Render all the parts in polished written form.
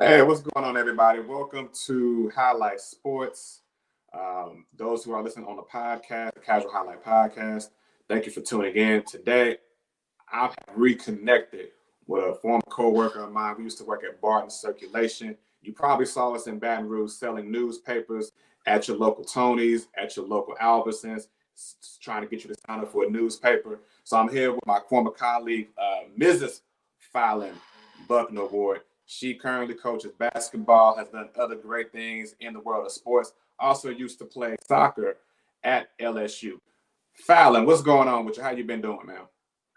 Hey, what's going on, everybody? Welcome to Highlight Sports. Those who are listening on the podcast, the Casual Highlight Podcast, thank you for tuning in. Today, I've reconnected with a former co-worker of mine. We used to work at Barton Circulation. You probably saw us in Baton Rouge selling newspapers at your local Tony's, at your local Albertsons, trying to get you to sign up for a newspaper. So I'm here with my former colleague, Mrs. Fallon Buckner-Ward. She currently coaches basketball, has done other great things in the world of sports, also used to play soccer at LSU. Fallon, what's going on with you? How you been doing, man?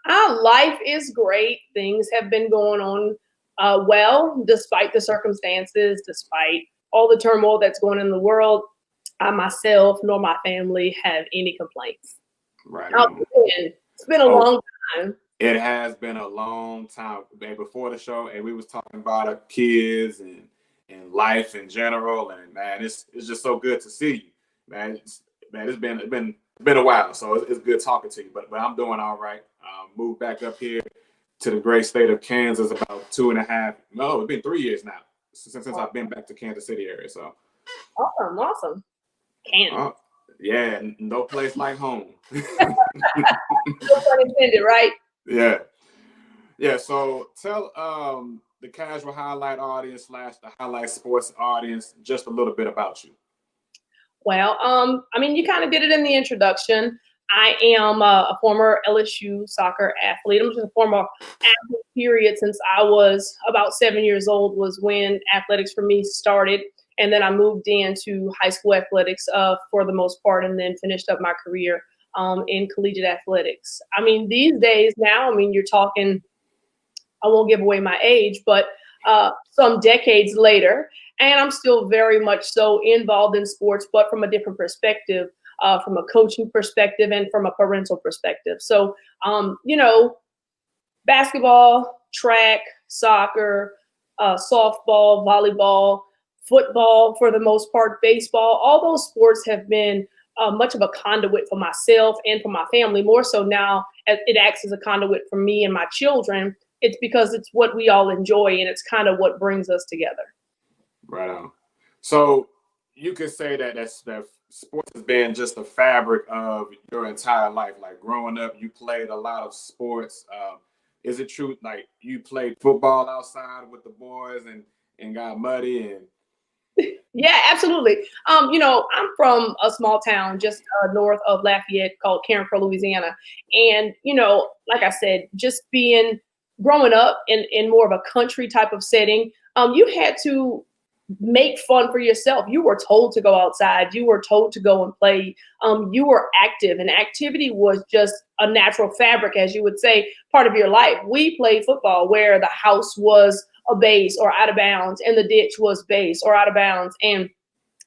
Our life is great. Things have been going on well, despite the circumstances, despite all the turmoil that's going on in the world. I myself nor my family have any complaints. Right. It's been a long time. It has been a long time. Before the show, and we was talking about our kids and life in general. And man, it's just so good to see you, man. It's been a while, so it's good talking to you. But I'm doing all right. Moved back up here to the great state of Kansas about 2.5. No, it's been 3 years now since I've been back to Kansas City area. So awesome. Kansas. Yeah, no place like home. No pun intended, right? Yeah. So tell the casual highlight audience / the highlight sports audience just a little bit about you. Well, you kind of did it in the introduction. I am a former LSU soccer athlete. I'm just a former athlete, period, since I was about 7 years old was when athletics for me started. And then I moved into high school athletics for the most part, and then finished up my career in collegiate athletics. These days now, you're talking, I won't give away my age, but some decades later, and I'm still very much so involved in sports, but from a different perspective, from a coaching perspective and from a parental perspective. So, basketball, track, soccer, softball, volleyball, football, for the most part, baseball, all those sports have been much of a conduit for myself and for my family. More so now, it acts as a conduit for me and my children. It's because it's what we all enjoy, and it's kind of what brings us together. Right on. So you could say that sports has been just the fabric of your entire life. Like growing up, you played a lot of sports. Is it true, like you played football outside with the boys and got muddy and? Yeah, absolutely. I'm from a small town just north of Lafayette called Carencro, Louisiana. And, like I said, just growing up in more of a country type of setting, you had to make fun for yourself. You were told to go outside. You were told to go and play. You were active, and activity was just a natural fabric, as you would say, part of your life. We played football where the house was a base or out of bounds, and the ditch was base or out of bounds. And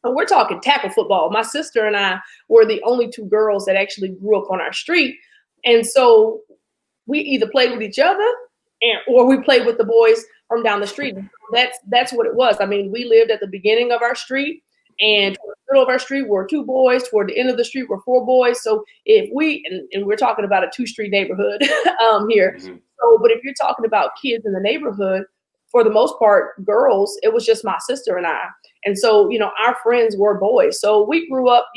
we're talking tackle football. My sister and I were the only two girls that actually grew up on our street. And so we either played with each other or we played with the boys from down the street. That's what it was. We lived at the beginning of our street, and toward the middle of our street were two boys. Toward the end of the street were four boys. So if and we're talking about a 2-street neighborhood here. Mm-hmm. So, but if you're talking about kids in the neighborhood, for the most part, girls, it was just my sister and I. And so, our friends were boys. So we grew up,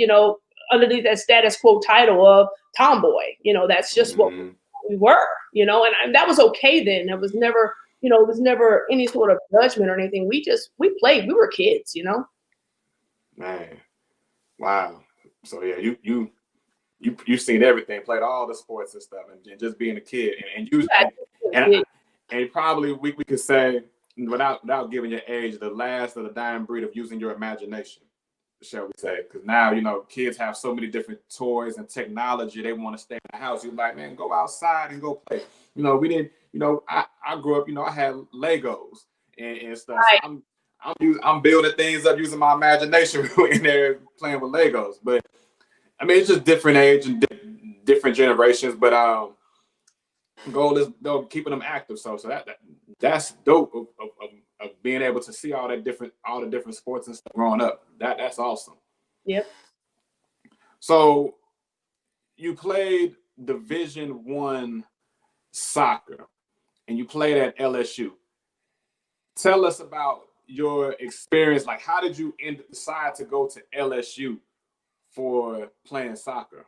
underneath that status quo title of tomboy. That's just what we were, and that was okay then. It was never, any sort of judgment or anything. We played. We were kids, Man, wow. So yeah, you seen everything, played all the sports and stuff, and just being a kid, and probably we could say, without giving your age, the last of the dying breed of using your imagination, shall we say? Because now kids have so many different toys and technology. They want to stay in the house. You're like, man, go outside and go play. We didn't. I grew up. I had Legos and stuff. Right. So I'm building things up using my imagination in there playing with Legos. But it's just different age and different generations. But goal is keeping them active. So that's dope of being able to see all the different sports and stuff growing up. That's awesome. Yep. So you played Division I soccer. and you played at LSU. Tell us about your experience. Like, how did you decide to go to LSU for playing soccer?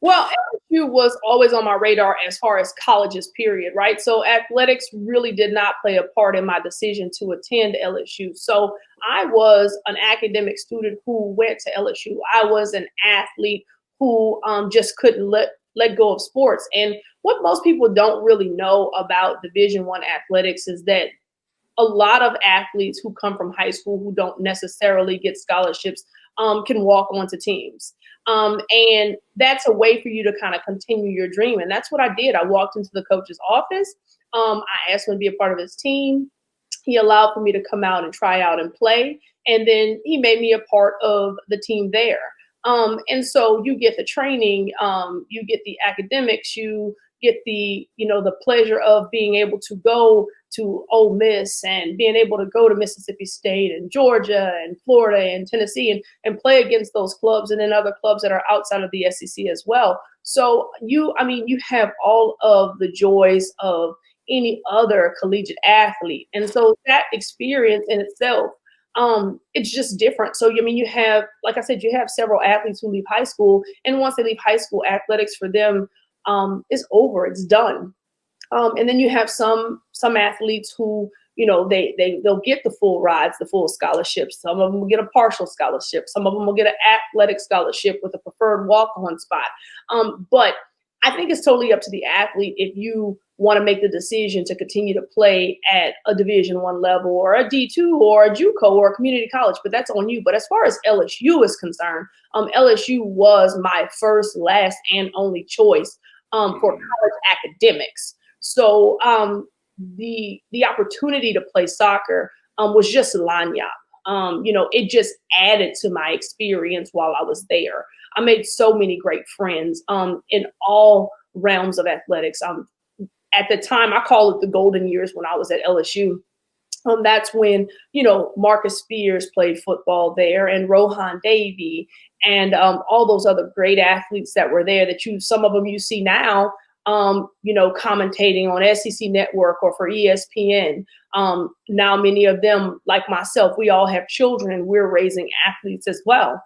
Well, LSU was always on my radar as far as colleges, period, right? So athletics really did not play a part in my decision to attend LSU. So I was an academic student who went to LSU. I was an athlete who just couldn't let go of sports. And what most people don't really know about Division I athletics is that a lot of athletes who come from high school who don't necessarily get scholarships can walk onto teams. And that's a way for you to kind of continue your dream. And that's what I did. I walked into the coach's office. I asked him to be a part of his team. He allowed for me to come out and try out and play. And then he made me a part of the team there. And so you get the training, you get the academics, you get the, the pleasure of being able to go to Ole Miss and being able to go to Mississippi State and Georgia and Florida and Tennessee and play against those clubs and then other clubs that are outside of the SEC as well. So you have all of the joys of any other collegiate athlete. And so that experience in itself, it's just different. So, you have, like I said, you have several athletes who leave high school, and once they leave high school, athletics for them is over, it's done. And then you have some athletes who, they'll get the full rides, the full scholarships. Some of them will get a partial scholarship. Some of them will get an athletic scholarship with a preferred walk-on spot. But I think it's totally up to the athlete if you want to make the decision to continue to play at a Division I level or a D2 or a JUCO or a community college, but that's on you. But as far as LSU is concerned, LSU was my first, last, and only choice for college academics. So the opportunity to play soccer was just lanyap. It just added to my experience while I was there. I made so many great friends in all realms of athletics. At the time, I call it the golden years when I was at LSU. That's when, Marcus Spears played football there, and Rohan Davey, and all those other great athletes that were there that some of them you see now, commentating on SEC Network or for ESPN. Now many of them, like myself, we all have children and we're raising athletes as well.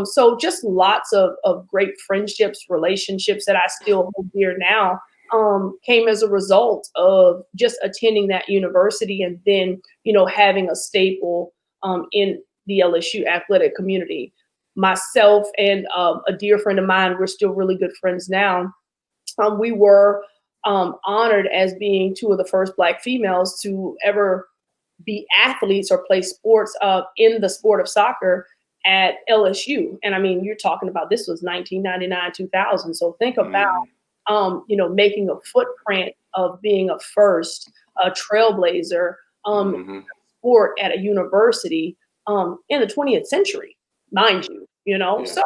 So just lots of great friendships, relationships that I still hold dear now came as a result of just attending that university and then, having a staple in the LSU athletic community. Myself and a dear friend of mine, we're still really good friends now. We were honored as being two of the first Black females to ever be athletes or play sports in the sport of soccer at LSU. And you're talking about, this was 1999, 2000. So think about, making a footprint of being a first, a trailblazer sport at a university in the 20th century, mind you, Yeah. So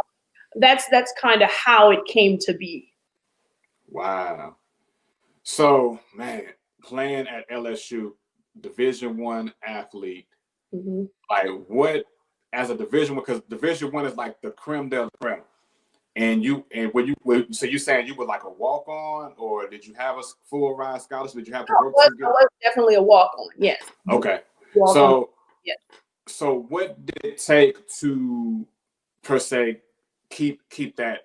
that's kind of how it came to be. Wow. So, man, playing at LSU, Division I athlete, like what, as a Division I, because Division I is like the creme de la creme. And so you saying you were like a walk-on, or did you have a full ride scholarship? Did you have to work to get? I was definitely a walk-on, yes. Okay. Walk-on. Yeah. So what did it take to, per se, keep that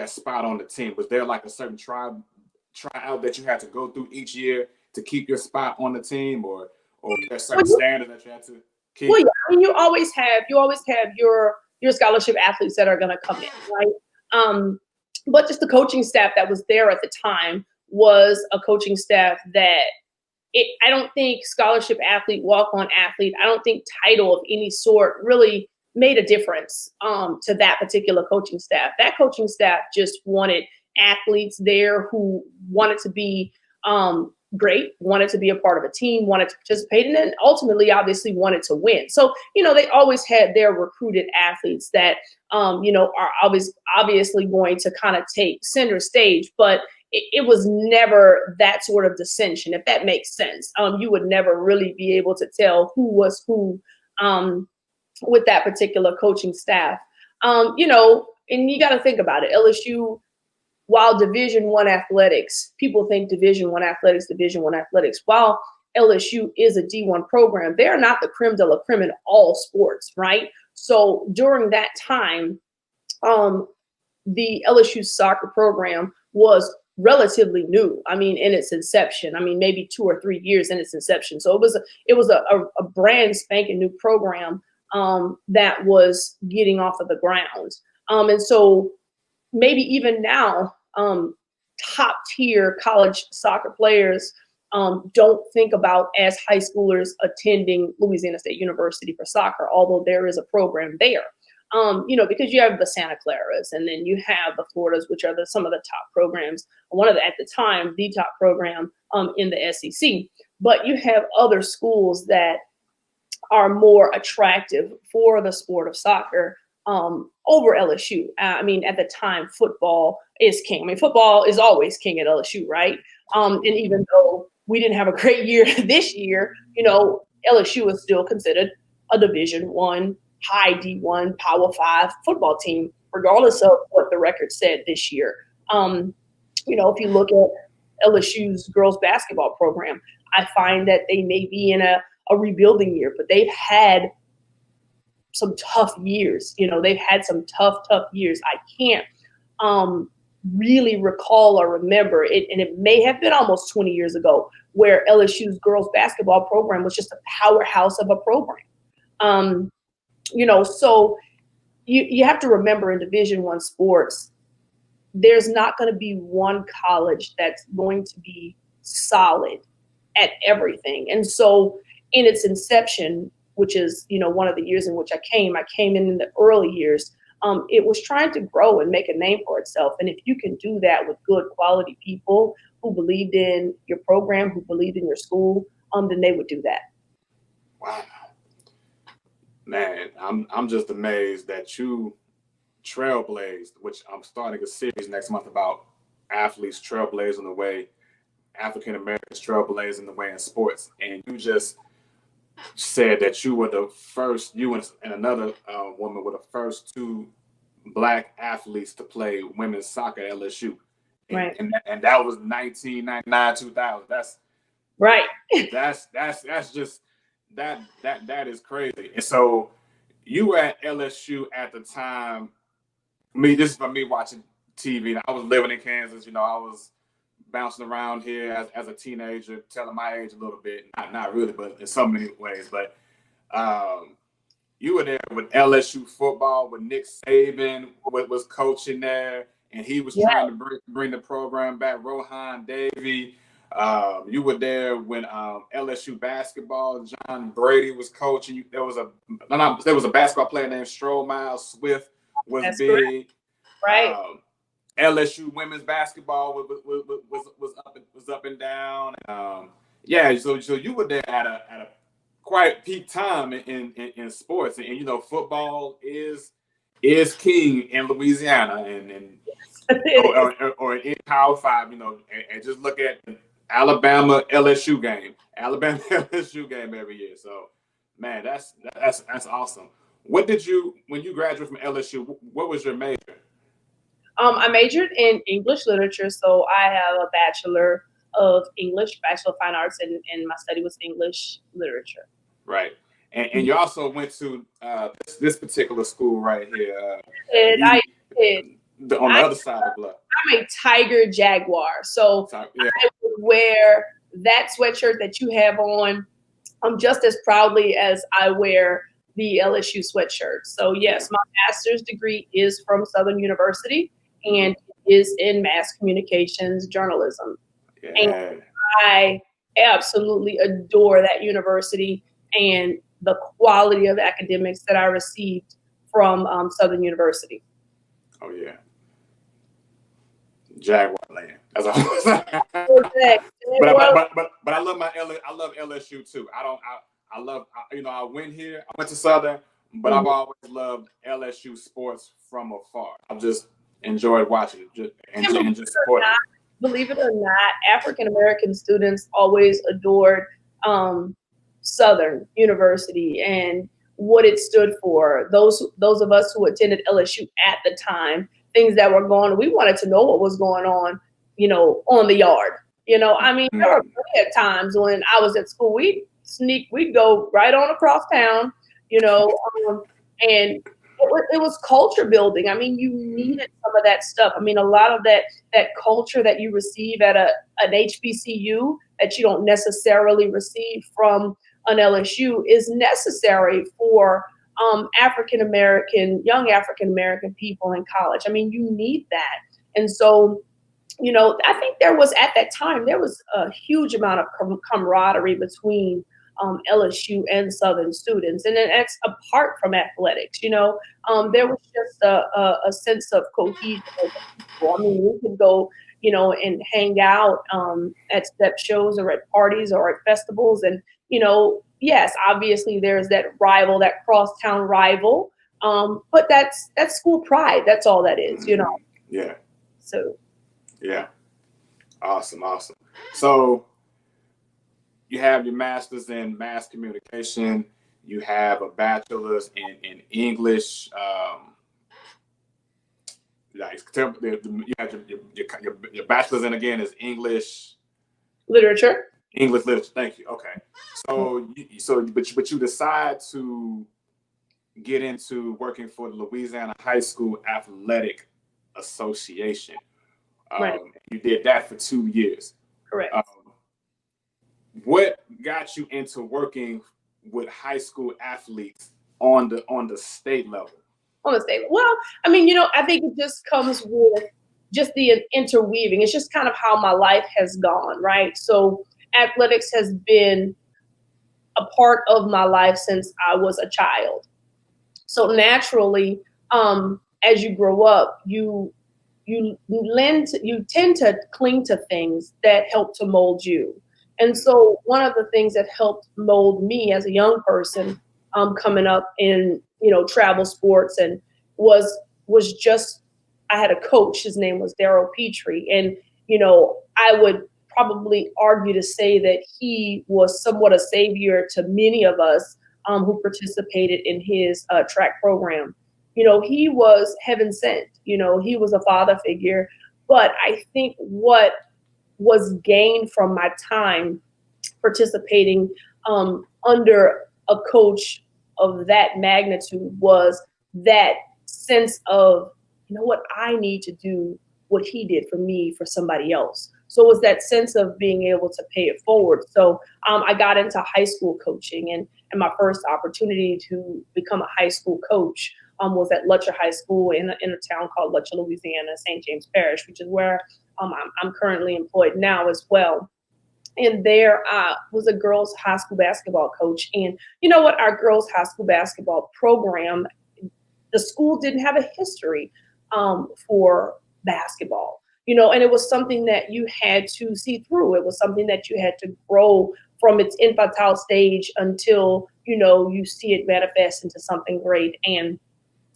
spot on the team? Was there like a certain tryout that you had to go through each year to keep your spot on the team, or there certain standards that you had to keep? Well, yeah, you always have your scholarship athletes that are going to come in, right? But just the coaching staff that was there at the time was a coaching staff that I don't think scholarship athlete, walk-on athlete, I don't think title of any sort really made a difference to that particular coaching staff. That coaching staff just wanted athletes there who wanted to be great, wanted to be a part of a team, wanted to participate, and then ultimately, obviously, wanted to win. So, they always had their recruited athletes that, are obviously going to kind of take center stage, but it was never that sort of dissension, if that makes sense. You would never really be able to tell who was who with that particular coaching staff. And you got to think about it. LSU while Division I athletics, people think Division I athletics, while LSU is a D1 program, they're not the creme de la creme in all sports, right? So during that time, the LSU soccer program was relatively new. I mean, in its inception, I mean, maybe 2 or 3 years in its inception. So it was a brand spanking new program that was getting off of the ground. And so maybe even now, top tier college soccer players don't think about as high schoolers attending Louisiana State University for soccer, although there is a program there. Because you have the Santa Claras, and then you have the Floridas, which are some of the top programs. One of the, at the time, the top program in the SEC. But you have other schools that are more attractive for the sport of soccer over LSU. I mean, at the time, football is king. I mean, football is always king at LSU, right? And even though we didn't have a great year this year, LSU is still considered a Division I, high D1, Power 5 football team, regardless of what the record said this year. If you look at LSU's girls basketball program, I find that they may be in a rebuilding year, but they've had some tough years. They've had some tough years. I can't really recall or remember it, and it may have been almost 20 years ago, where LSU's girls basketball program was just a powerhouse of a program. So you have to remember, in Division I sports, there's not going to be one college that's going to be solid at everything. And so in its inception, which is, one of the years in which I came in the early years, it was trying to grow and make a name for itself. And if you can do that with good quality people who believed in your program, who believed in your school, then they would do that. Wow. Man, I'm just amazed that you trailblazed, which I'm starting a series next month about athletes trailblazing the way, African Americans trailblazing the way in sports. And you just said that you were the first, you and another woman were the first 2 Black athletes to play women's soccer at LSU. Right. And that was 1999, 2000. That's right. That's just that is crazy. And so you were at LSU at the time. This is for me watching TV. I was living in Kansas. I was bouncing around here as a teenager, telling my age a little bit. Not really, but in so many ways. But you were there with LSU football, with Nick Saban was coaching there, and he was trying to bring the program back. Rohan Davey. You were there when LSU basketball, John Brady was coaching. There was a basketball player named Stroll Miles Swift was That's big. Correct. Right. LSU women's basketball was up and down. So you were there at a quite peak time in sports, and football is king in Louisiana and or in Power 5. And just look at the Alabama LSU game every year. So, man, that's awesome. What did you, when you graduated from LSU, what was your major? I majored in English literature, so I have a Bachelor of English, Bachelor of Fine Arts, and my study was English literature. Right. And you also went to this particular school right here. I did. On the other side of the block. I'm a Tiger Jaguar, so I would wear that sweatshirt that you have on just as proudly as I wear the LSU sweatshirt. So yes, my master's degree is from Southern University, and is in mass communications journalism. Yeah. And I absolutely adore that university and the quality of academics that I received from Southern University. Oh yeah, Jaguar land. That's all. But I love I love LSU too. I went here. I went to Southern, but I've always loved LSU sports from afar. I've just enjoyed watching it and just supporting it. Believe it or not, African American students always adored Southern University and what it stood for. Those of us who attended LSU at the time things that were going on. We wanted to know what was going on, on the yard. I mean, there were plenty of times when I was at school, we'd go right on across town, and it was culture building. I mean, you needed some of that stuff. I mean, a lot of that culture that you receive at an HBCU that you don't necessarily receive from an LSU is necessary for young African American people in college. I mean, you need that. And so, I think at that time, there was a huge amount of camaraderie between LSU and Southern students. And then that's apart from athletics, there was just a sense of cohesion. I mean, we could go, and hang out at step shows or at parties or at festivals. And, yes, obviously there's that crosstown rival. But that's school pride. That's all that is, Yeah. So. Yeah. Awesome. So you have your master's in mass communication. You have a bachelor's in English. You have your bachelor's in, again, is English Literature. English literature. Thank you. Okay. But you decide to get into working for the Louisiana High School Athletic Association. Right. You did that for 2 years. Correct. What got you into working with high school athletes on the state level? On the state. Well, I mean, I think it just comes with just the interweaving. It's just kind of how my life has gone, right? So athletics has been a part of my life since I was a child. So naturally, as you grow up, you tend to cling to things that help to mold you. And so one of the things that helped mold me as a young person coming up in, travel sports and was just, I had a coach, his name was Daryl Petrie. And, I would probably argue to say that he was somewhat a savior to many of us who participated in his track program. He was heaven sent, he was a father figure. But I think what was gained from my time participating under a coach of that magnitude was that sense of, what, I need to do what he did for me, for somebody else. So it was that sense of being able to pay it forward. So I got into high school coaching, and my first opportunity to become a high school coach was at Lutcher High School in a town called Lutcher, Louisiana, St. James Parish, which is where I'm currently employed now as well. And there I was a girls' high school basketball coach. And you know what? Our girls' high school basketball program, the school didn't have a history for basketball, and it was something that you had to see through. It was something that you had to grow from its infantile stage until, you see it manifest into something great. And,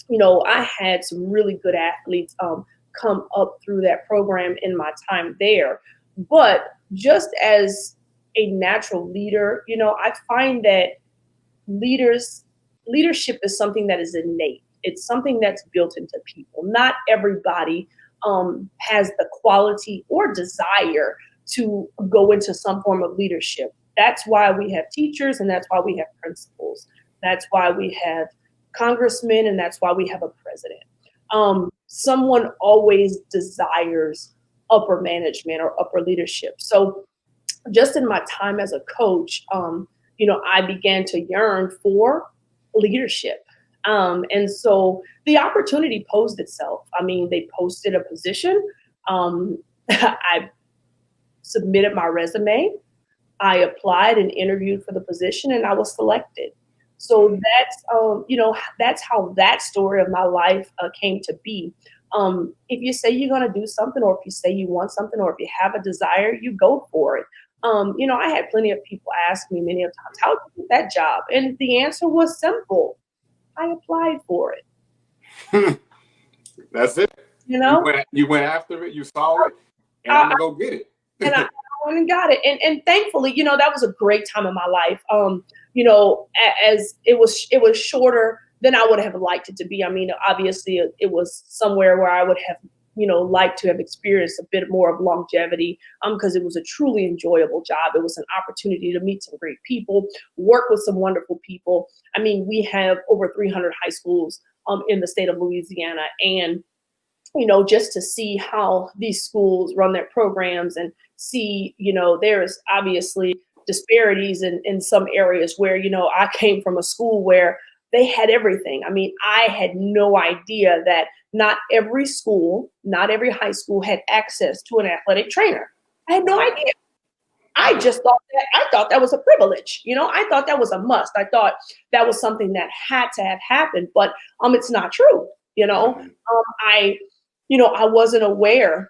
I had some really good athletes come up through that program in my time there. But just as a natural leader, I find that leadership is something that is innate. It's something that's built into people. Not everybody has the quality or desire to go into some form of leadership. That's why we have teachers, and that's why we have principals. That's why we have congressmen, and that's why we have a president. Someone always desires upper management or upper leadership. So just in my time as a coach, I began to yearn for leadership. And so the opportunity posed itself. I mean, they posted a position. I submitted my resume. I applied and interviewed for the position, and I was selected. So that's how that story of my life came to be. If you say you're going to do something, or if you say you want something, or if you have a desire, you go for it. I had plenty of people ask me many of times, how did you get that job? And the answer was simple. I applied for it. That's it. You went after it, you saw it, and I'm gonna go get it. And I went and got it. And thankfully, that was a great time in my life. As it was shorter than I would have liked it to be. I mean, obviously it was somewhere where I would have, liked to have experienced a bit more of longevity, because it was a truly enjoyable job. It was an opportunity to meet some great people, work with some wonderful people. I mean, we have over 300 high schools in the state of Louisiana, and just to see how these schools run their programs and see, there's obviously disparities in some areas where, I came from a school where they had everything. I mean, I had no idea that not every school, not every high school had access to an athletic trainer. I had no idea. I just thought that was a privilege. I thought that was a must. I thought that was something that had to have happened, but it's not true. I wasn't aware,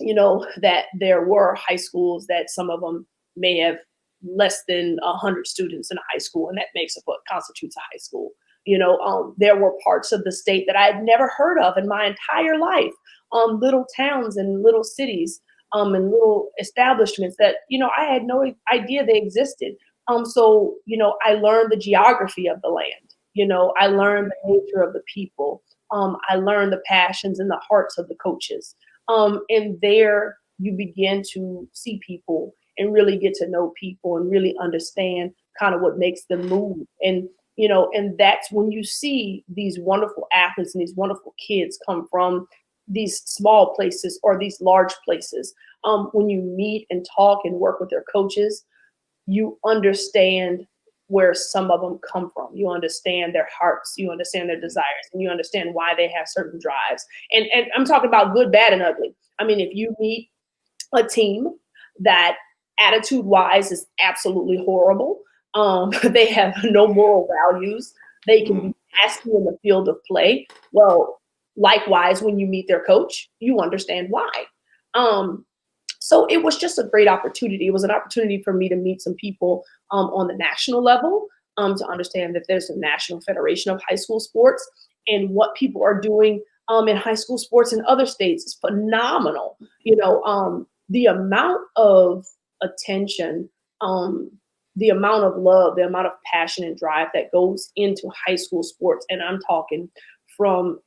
that there were high schools that some of them may have less than 100 students in a high school, and that makes up what constitutes a high school. There were parts of the state that I had never heard of in my entire life, little towns and little cities, and little establishments that, I had no idea they existed. So, I learned the geography of the land. I learned the nature of the people. I learned the passions and the hearts of the coaches. And there you begin to see people and really get to know people and really understand kind of what makes them move. And, and that's when you see these wonderful athletes and these wonderful kids come from these small places or these large places. When you meet and talk and work with their coaches, you understand where some of them come from. You understand their hearts, you understand their desires, and you understand why they have certain drives. And I'm talking about good, bad, and ugly. I mean, if you meet a team that attitude-wise is absolutely horrible, they have no moral values, they can be nasty in the field of play. Well, likewise, when you meet their coach, you understand why. So it was just a great opportunity. It was an opportunity for me to meet some people on the national level, to understand that there's a National Federation of High School Sports, and what people are doing in high school sports in other states is phenomenal. The amount of attention, the amount of love, the amount of passion and drive that goes into high school sports, and I'm talking from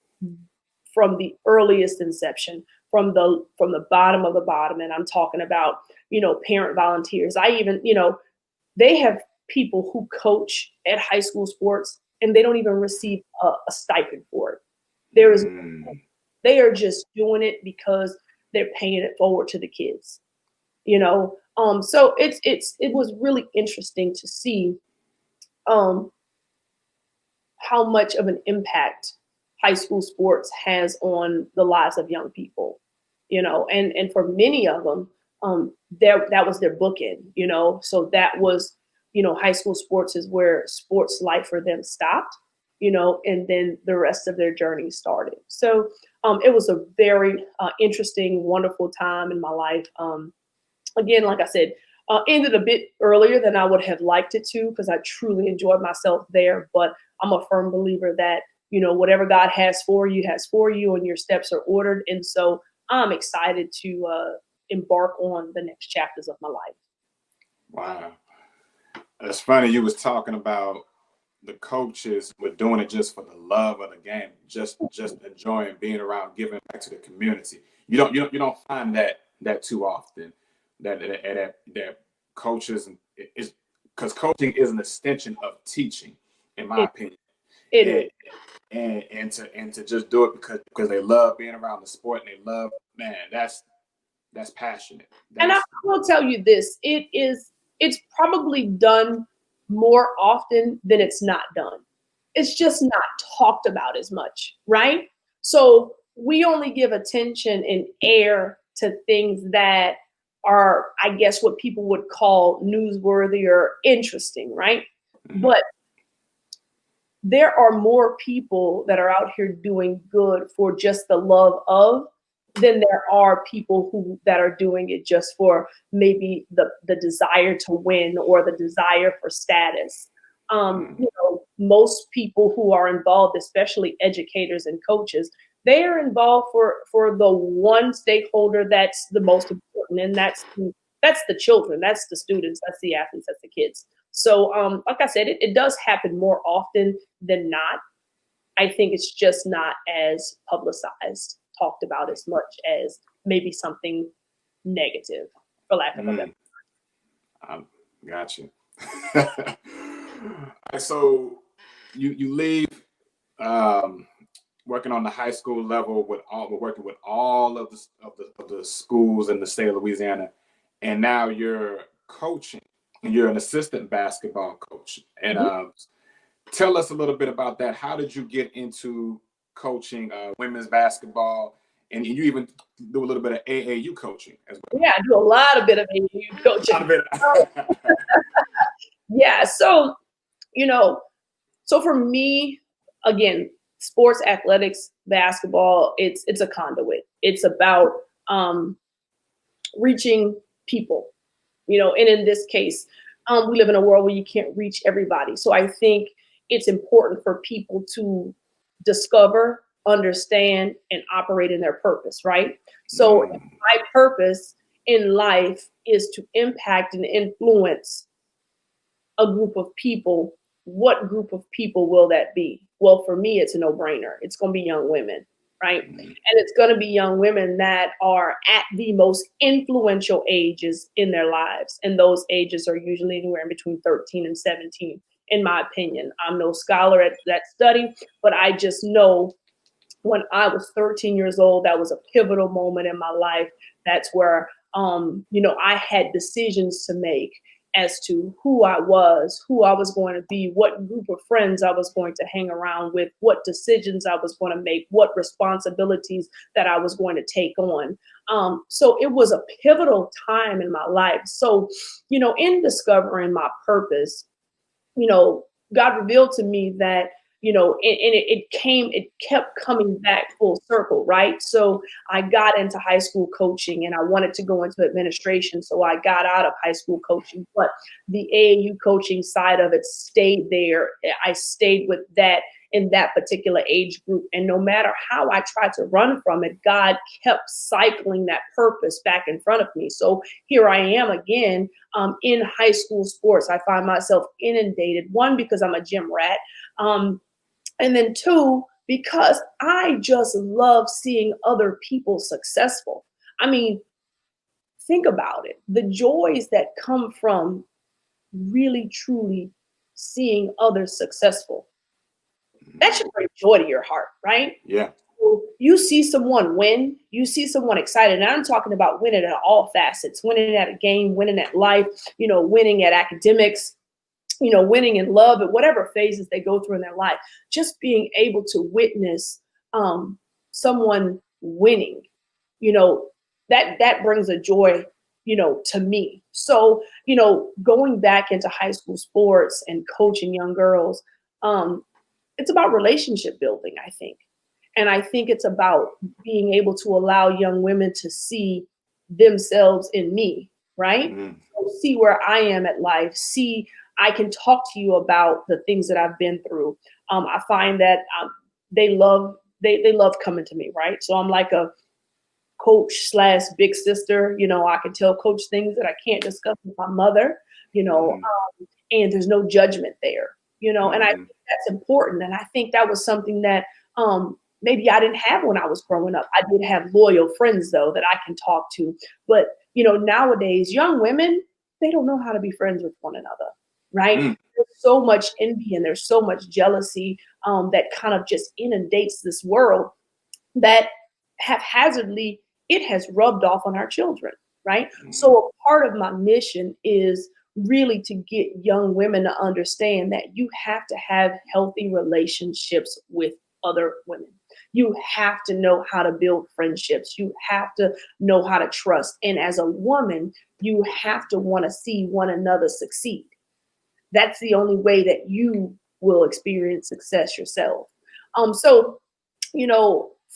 the earliest inception, from the bottom of the bottom. And I'm talking about, parent volunteers. I even, they have people who coach at high school sports and they don't even receive a stipend for it. They are just doing it because they're paying it forward to the kids, so it was really interesting to see, how much of an impact high school sports has on the lives of young people, and for many of them, that was their bookend, so that was, high school sports is where sports life for them stopped, and then the rest of their journey started. So it was a very interesting, wonderful time in my life. Again, like I said, ended a bit earlier than I would have liked it to, because I truly enjoyed myself there. But I'm a firm believer that, whatever God has for you, and your steps are ordered. And so I'm excited to embark on the next chapters of my life. Wow. It's funny, you was talking about the coaches were doing it just for the love of the game, just enjoying being around, giving back to the community. You don't find that too often. That coaches is, because coaching is an extension of teaching, in my opinion. It is. And to just do it because they love being around the sport and they love, man, that's passionate. And I will tell you this, it's probably done more often than it's not done. It's just not talked about as much, right? So we only give attention and air to things that are, I guess, what people would call newsworthy or interesting, right? Mm-hmm. But there are more people that are out here doing good for just the love of than there are people that are doing it just for maybe the desire to win or the desire for status. Most people who are involved, especially educators and coaches, they are involved for the one stakeholder that's the most important, and that's the children, that's the students, that's the athletes, that's the kids. So, like I said, it does happen more often than not. I think it's just not as publicized, talked about as much as maybe something negative, for lack of a better. Got you. So you leave working on the high school level working with all of the schools in the state of Louisiana, and now you're coaching and you're an assistant basketball coach. And tell us a little bit about that. How did you get into coaching women's basketball? And you even do a little bit of AAU coaching as well. Yeah, I do a lot of bit of AAU coaching. Yeah, so, so for me, again, sports, athletics, basketball, it's a conduit. It's about reaching people, and in this case, we live in a world where you can't reach everybody. So I think it's important for people to discover, understand, and operate in their purpose, right? So my purpose in life is to impact and influence a group of people. What group of people will that be? Well, for me, it's a no-brainer. It's going to be young women, right? And it's going to be young women that are at the most influential ages in their lives. And those ages are usually anywhere in between 13 and 17, in my opinion. I'm no scholar at that study, but I just know when I was 13 years old, that was a pivotal moment in my life. That's where, I had decisions to make as to who I was going to be, what group of friends I was going to hang around with, what decisions I was going to make, what responsibilities that I was going to take on. So it was a pivotal time in my life. So, in discovering my purpose, God revealed to me that, it kept coming back full circle, right? So I got into high school coaching and I wanted to go into administration. So I got out of high school coaching, but the AAU coaching side of it stayed there. I stayed with that in that particular age group. And no matter how I tried to run from it, God kept cycling that purpose back in front of me. So here I am again in high school sports. I find myself inundated, one, because I'm a gym rat. And then two, because I just love seeing other people successful. I mean, think about it. The joys that come from really, truly seeing others successful, that should bring joy to your heart, right? Yeah. So you see someone win, you see someone excited. And I'm talking about winning at all facets, winning at a game, winning at life, winning at academics, winning in love, at whatever phases they go through in their life. Just being able to witness someone winning, that brings a joy, to me. So, going back into high school sports and coaching young girls, it's about relationship building, I think. And I think it's about being able to allow young women to see themselves in me, right? So see where I am at life, I can talk to you about the things that I've been through. I find that they love coming to me, right? So I'm like a coach / big sister. I can tell coach things that I can't discuss with my mother, and there's no judgment there, and I think that's important. And I think that was something that maybe I didn't have when I was growing up. I did have loyal friends, though, that I can talk to. But, nowadays, young women, they don't know how to be friends with one another. Right? There's so much envy and there's so much jealousy that kind of just inundates this world that haphazardly it has rubbed off on our children, right? So a part of my mission is really to get young women to understand that you have to have healthy relationships with other women. You have to know how to build friendships. You have to know how to trust. And as a woman, you have to want to see one another succeed. That's the only way that you will experience success yourself. So,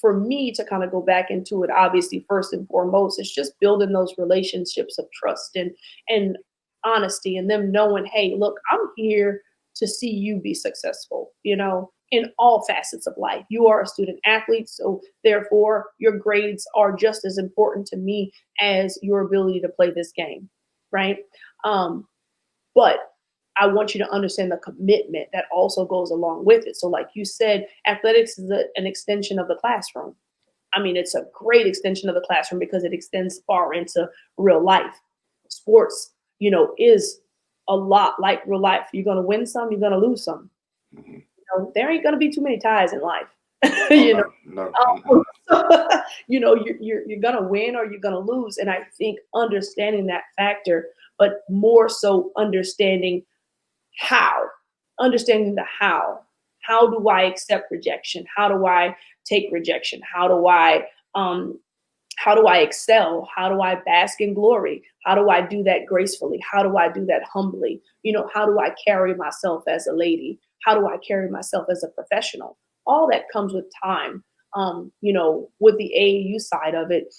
for me to kind of go back into it, obviously, first and foremost, it's just building those relationships of trust and honesty, and them knowing, hey, look, I'm here to see you be successful, in all facets of life. You are a student athlete, so therefore your grades are just as important to me as your ability to play this game, right? But I want you to understand the commitment that also goes along with it. So like you said, athletics is an extension of the classroom. I mean, it's a great extension of the classroom because it extends far into real life. Sports, is a lot like real life. You're going to win some, you're going to lose some. Mm-hmm. There ain't going to be too many ties in life. Oh, no. You're going to win or you're going to lose. And I think understanding that factor, but more so understanding the how do I accept rejection? How do I take rejection? How do I excel? How do I bask in glory? How do I do that gracefully? How do I do that humbly? How do I carry myself as a lady? How do I carry myself as a professional? All that comes with time. With the AAU side of it,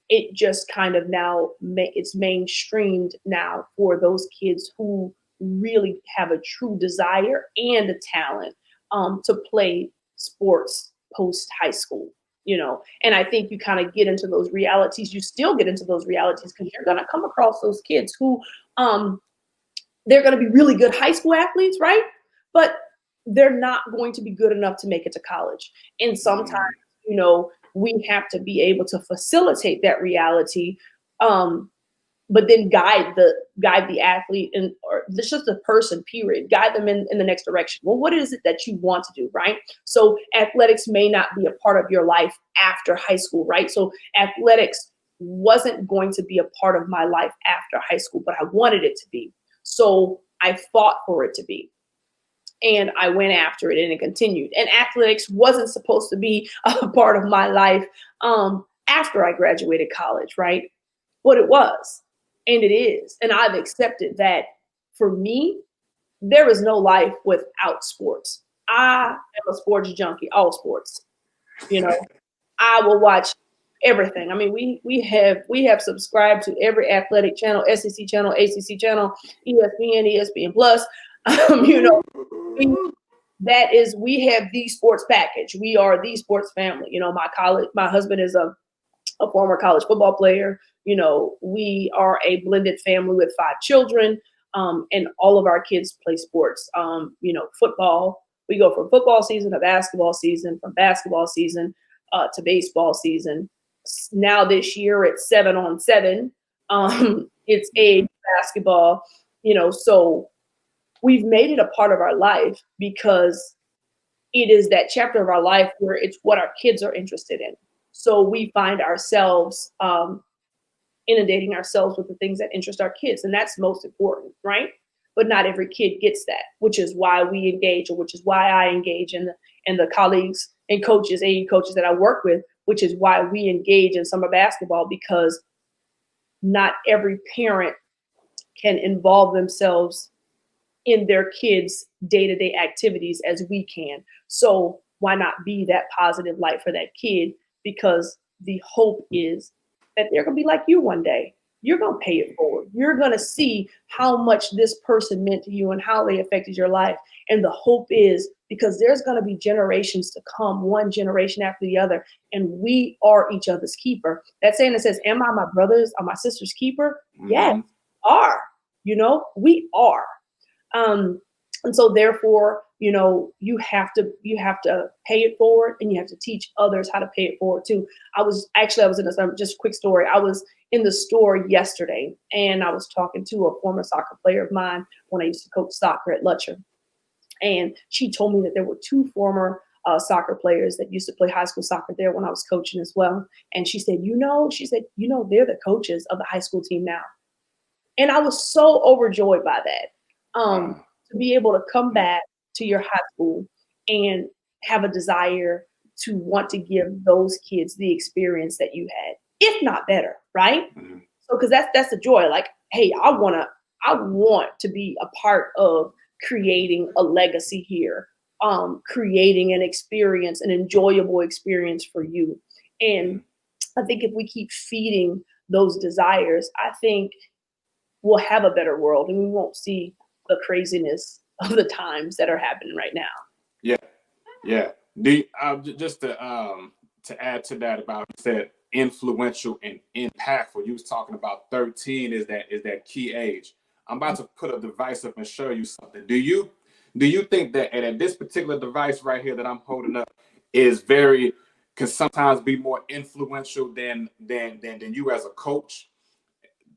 it just kind of now it's mainstreamed now for those kids who really have a true desire and a talent to play sports post high school. And I think you kind of get into those realities. You still get into those realities because you're going to come across those kids who they're going to be really good high school athletes, right? But they're not going to be good enough to make it to college. And sometimes, we have to be able to facilitate that reality, but then guide the athlete or just the person, period. Guide them in the next direction. Well, what is it that you want to do, right? So athletics may not be a part of your life after high school, right? So athletics wasn't going to be a part of my life after high school, but I wanted it to be. So I fought for it to be. And I went after it and it continued. And athletics wasn't supposed to be a part of my life after I graduated college, right? But it was. And it is. And I've accepted that for me, there is no life without sports. I am a sports junkie, all sports. I will watch everything. I mean, we have subscribed to every athletic channel, SEC channel, ACC channel, ESPN, ESPN Plus. We have the sports package. We are the sports family. My husband is a former college football player. We are a blended family with 5 children, and all of our kids play sports. Football. We go from football season to basketball season, from basketball season to baseball season. Now this year it's 7-on-7. It's a basketball. So we've made it a part of our life because it is that chapter of our life where it's what our kids are interested in. So we find ourselves inundating ourselves with the things that interest our kids. And that's most important, right? But not every kid gets that, which is why we engage, or which is why I engage in the colleagues and coaches, AE coaches that I work with, which is why we engage in summer basketball, because not every parent can involve themselves in their kids' day-to-day activities as we can. So why not be that positive light for that kid? Because the hope is that they're going to be like you one day. You're going to pay it forward. You're going to see how much this person meant to you and how they affected your life. And the hope is, because there's going to be generations to come, one generation after the other, and we are each other's keeper. That saying that says, am I my brother's or my sister's keeper? Mm-hmm. Yes, are. We are. And so therefore, you have to pay it forward, and you have to teach others how to pay it forward too. I was in just a quick story. I was in the store yesterday, and I was talking to a former soccer player of mine when I used to coach soccer at Lutcher. And she told me that there were 2 former soccer players that used to play high school soccer there when I was coaching as well. And she said, they're the coaches of the high school team now. And I was so overjoyed by that. To be able to come back to your high school and have a desire to want to give those kids the experience that you had, if not better, right? Mm-hmm. So, because that's the joy. Like, hey, I want to be a part of creating a legacy here, creating an experience, an enjoyable experience for you. And I think if we keep feeding those desires, I think we'll have a better world, and we won't see the craziness of the times that are happening right now. Yeah. Just to add to that, about you said influential and impactful. You was talking about 13 is that key age. I'm about to put a device up and show you something. Do you think that and this particular device right here that I'm holding up can sometimes be more influential than you as a coach?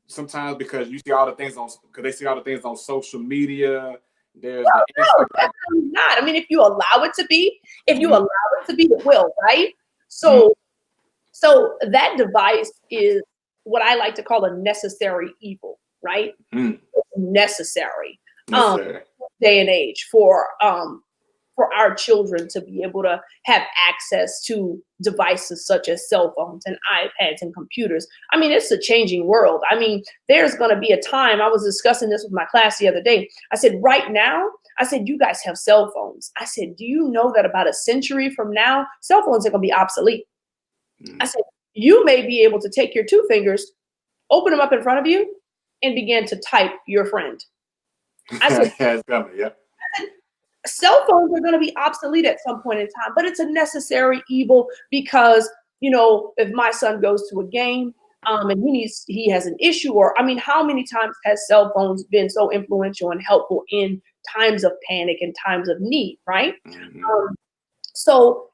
Sometimes because they see all the things on social media. There's the No, Instagram. definitely not. I mean, if you allow it to be, it will, right? Mm-hmm. So that device is what I like to call a necessary evil, right? Mm-hmm. Necessary. Necessary. Day and age for our children to be able to have access to devices such as cell phones and iPads and computers. I mean, it's a changing world. I mean, there's going to be a time, I was discussing this with my class the other day. I said, right now, you guys have cell phones. I said, do you know that about a century from now, cell phones are going to be obsolete? I said, you may be able to take your two fingers, open them up in front of you, and begin to type your friend. I said, it's coming, yeah. Cell phones are going to be obsolete at some point in time, but it's a necessary evil because, if my son goes to a game and he has an issue, or I mean, how many times has cell phones been so influential and helpful in times of panic and times of need, right? Mm-hmm. So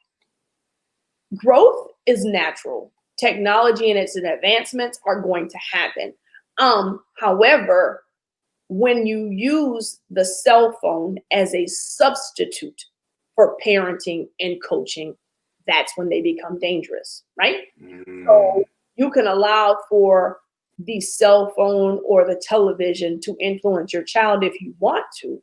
growth is natural. Technology and its advancements are going to happen. However, when you use the cell phone as a substitute for parenting and coaching, that's when they become dangerous, right? So you can allow for the cell phone or the television to influence your child if you want to.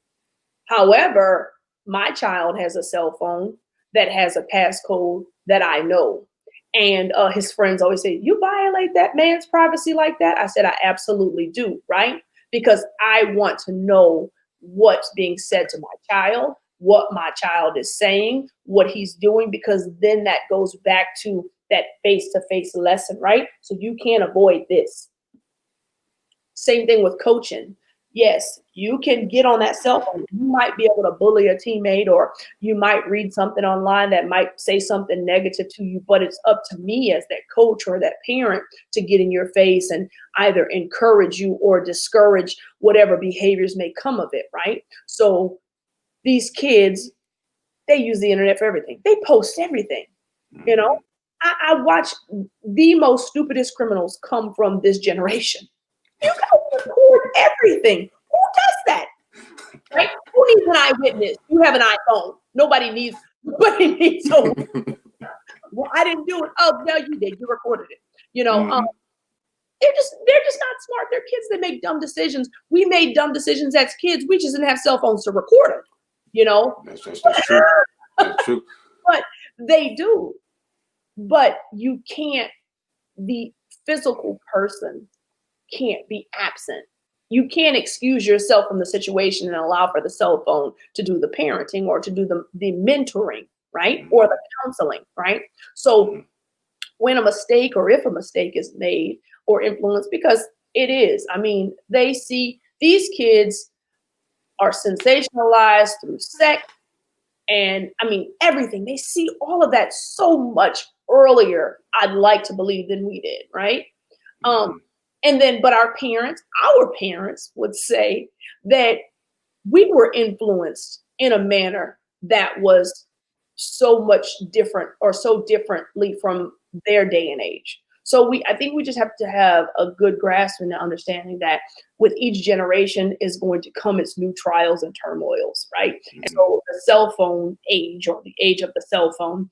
However, my child has a cell phone that has a passcode that I know. And his friends always say, you violate that man's privacy like that? I said, I absolutely do, right? Because I want to know what's being said to my child, what my child is saying, what he's doing, because then that goes back to that face-to-face lesson, right? So you can't avoid this. Same thing with coaching. Yes, you can get on that cell phone. You might be able to bully a teammate, or you might read something online that might say something negative to you, but it's up to me as that coach or that parent to get in your face and either encourage you or discourage whatever behaviors may come of it, right? So these kids, they use the internet for everything. They post everything, I watch the most stupidest criminals come from this generation. You guys record everything. Who does that? Right? Who needs an eyewitness? You have an iPhone. Nobody needs a well, I didn't do it. Oh, no, you did. You recorded it. They're just not smart. They're kids that make dumb decisions. We made dumb decisions as kids. We just didn't have cell phones to record them, That's true. That's true. But they do. But you can't, the physical person can't be absent. You can't excuse yourself from the situation and allow for the cell phone to do the parenting or to do the mentoring, right? Or the counseling, right? So when a mistake or if a mistake is made or influenced, because it is, I mean, they see these kids are sensationalized through sex and I mean, everything. They see all of that so much earlier, I'd like to believe, than we did, right? And then, but our parents would say that we were influenced in a manner that was so much different or so differently from their day and age. So I think we just have to have a good grasp and understanding that with each generation is going to come its new trials and turmoils, right? And so the cell phone age or the age of the cell phone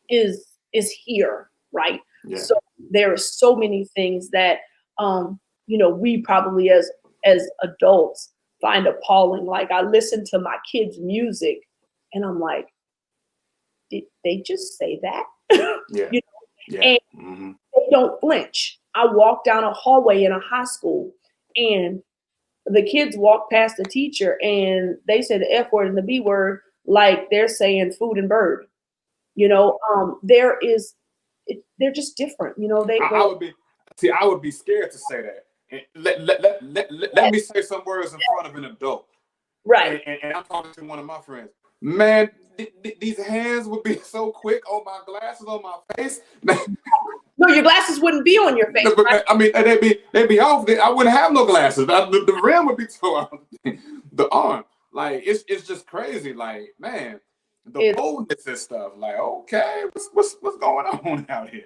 is here, right? Yeah. So there are so many things that we probably as adults find appalling. Like I listen to my kids' music and I'm like, did they just say that? Yeah. And they don't flinch. I walk down a hallway in a high school and the kids walk past the teacher and they say the F word and the B word like they're saying food and bird. They're just different. I would be scared to say that. Let me say some words in front of an adult. Right. And I'm talking to one of my friends. Man, these hands would be so quick on my glasses, on my face. No, your glasses wouldn't be on your face. Right? I mean, they'd be off. I wouldn't have no glasses. The rim would be tore off. The arm, like it's just crazy. Like, man, the boldness and stuff. Like, okay, what's going on out here?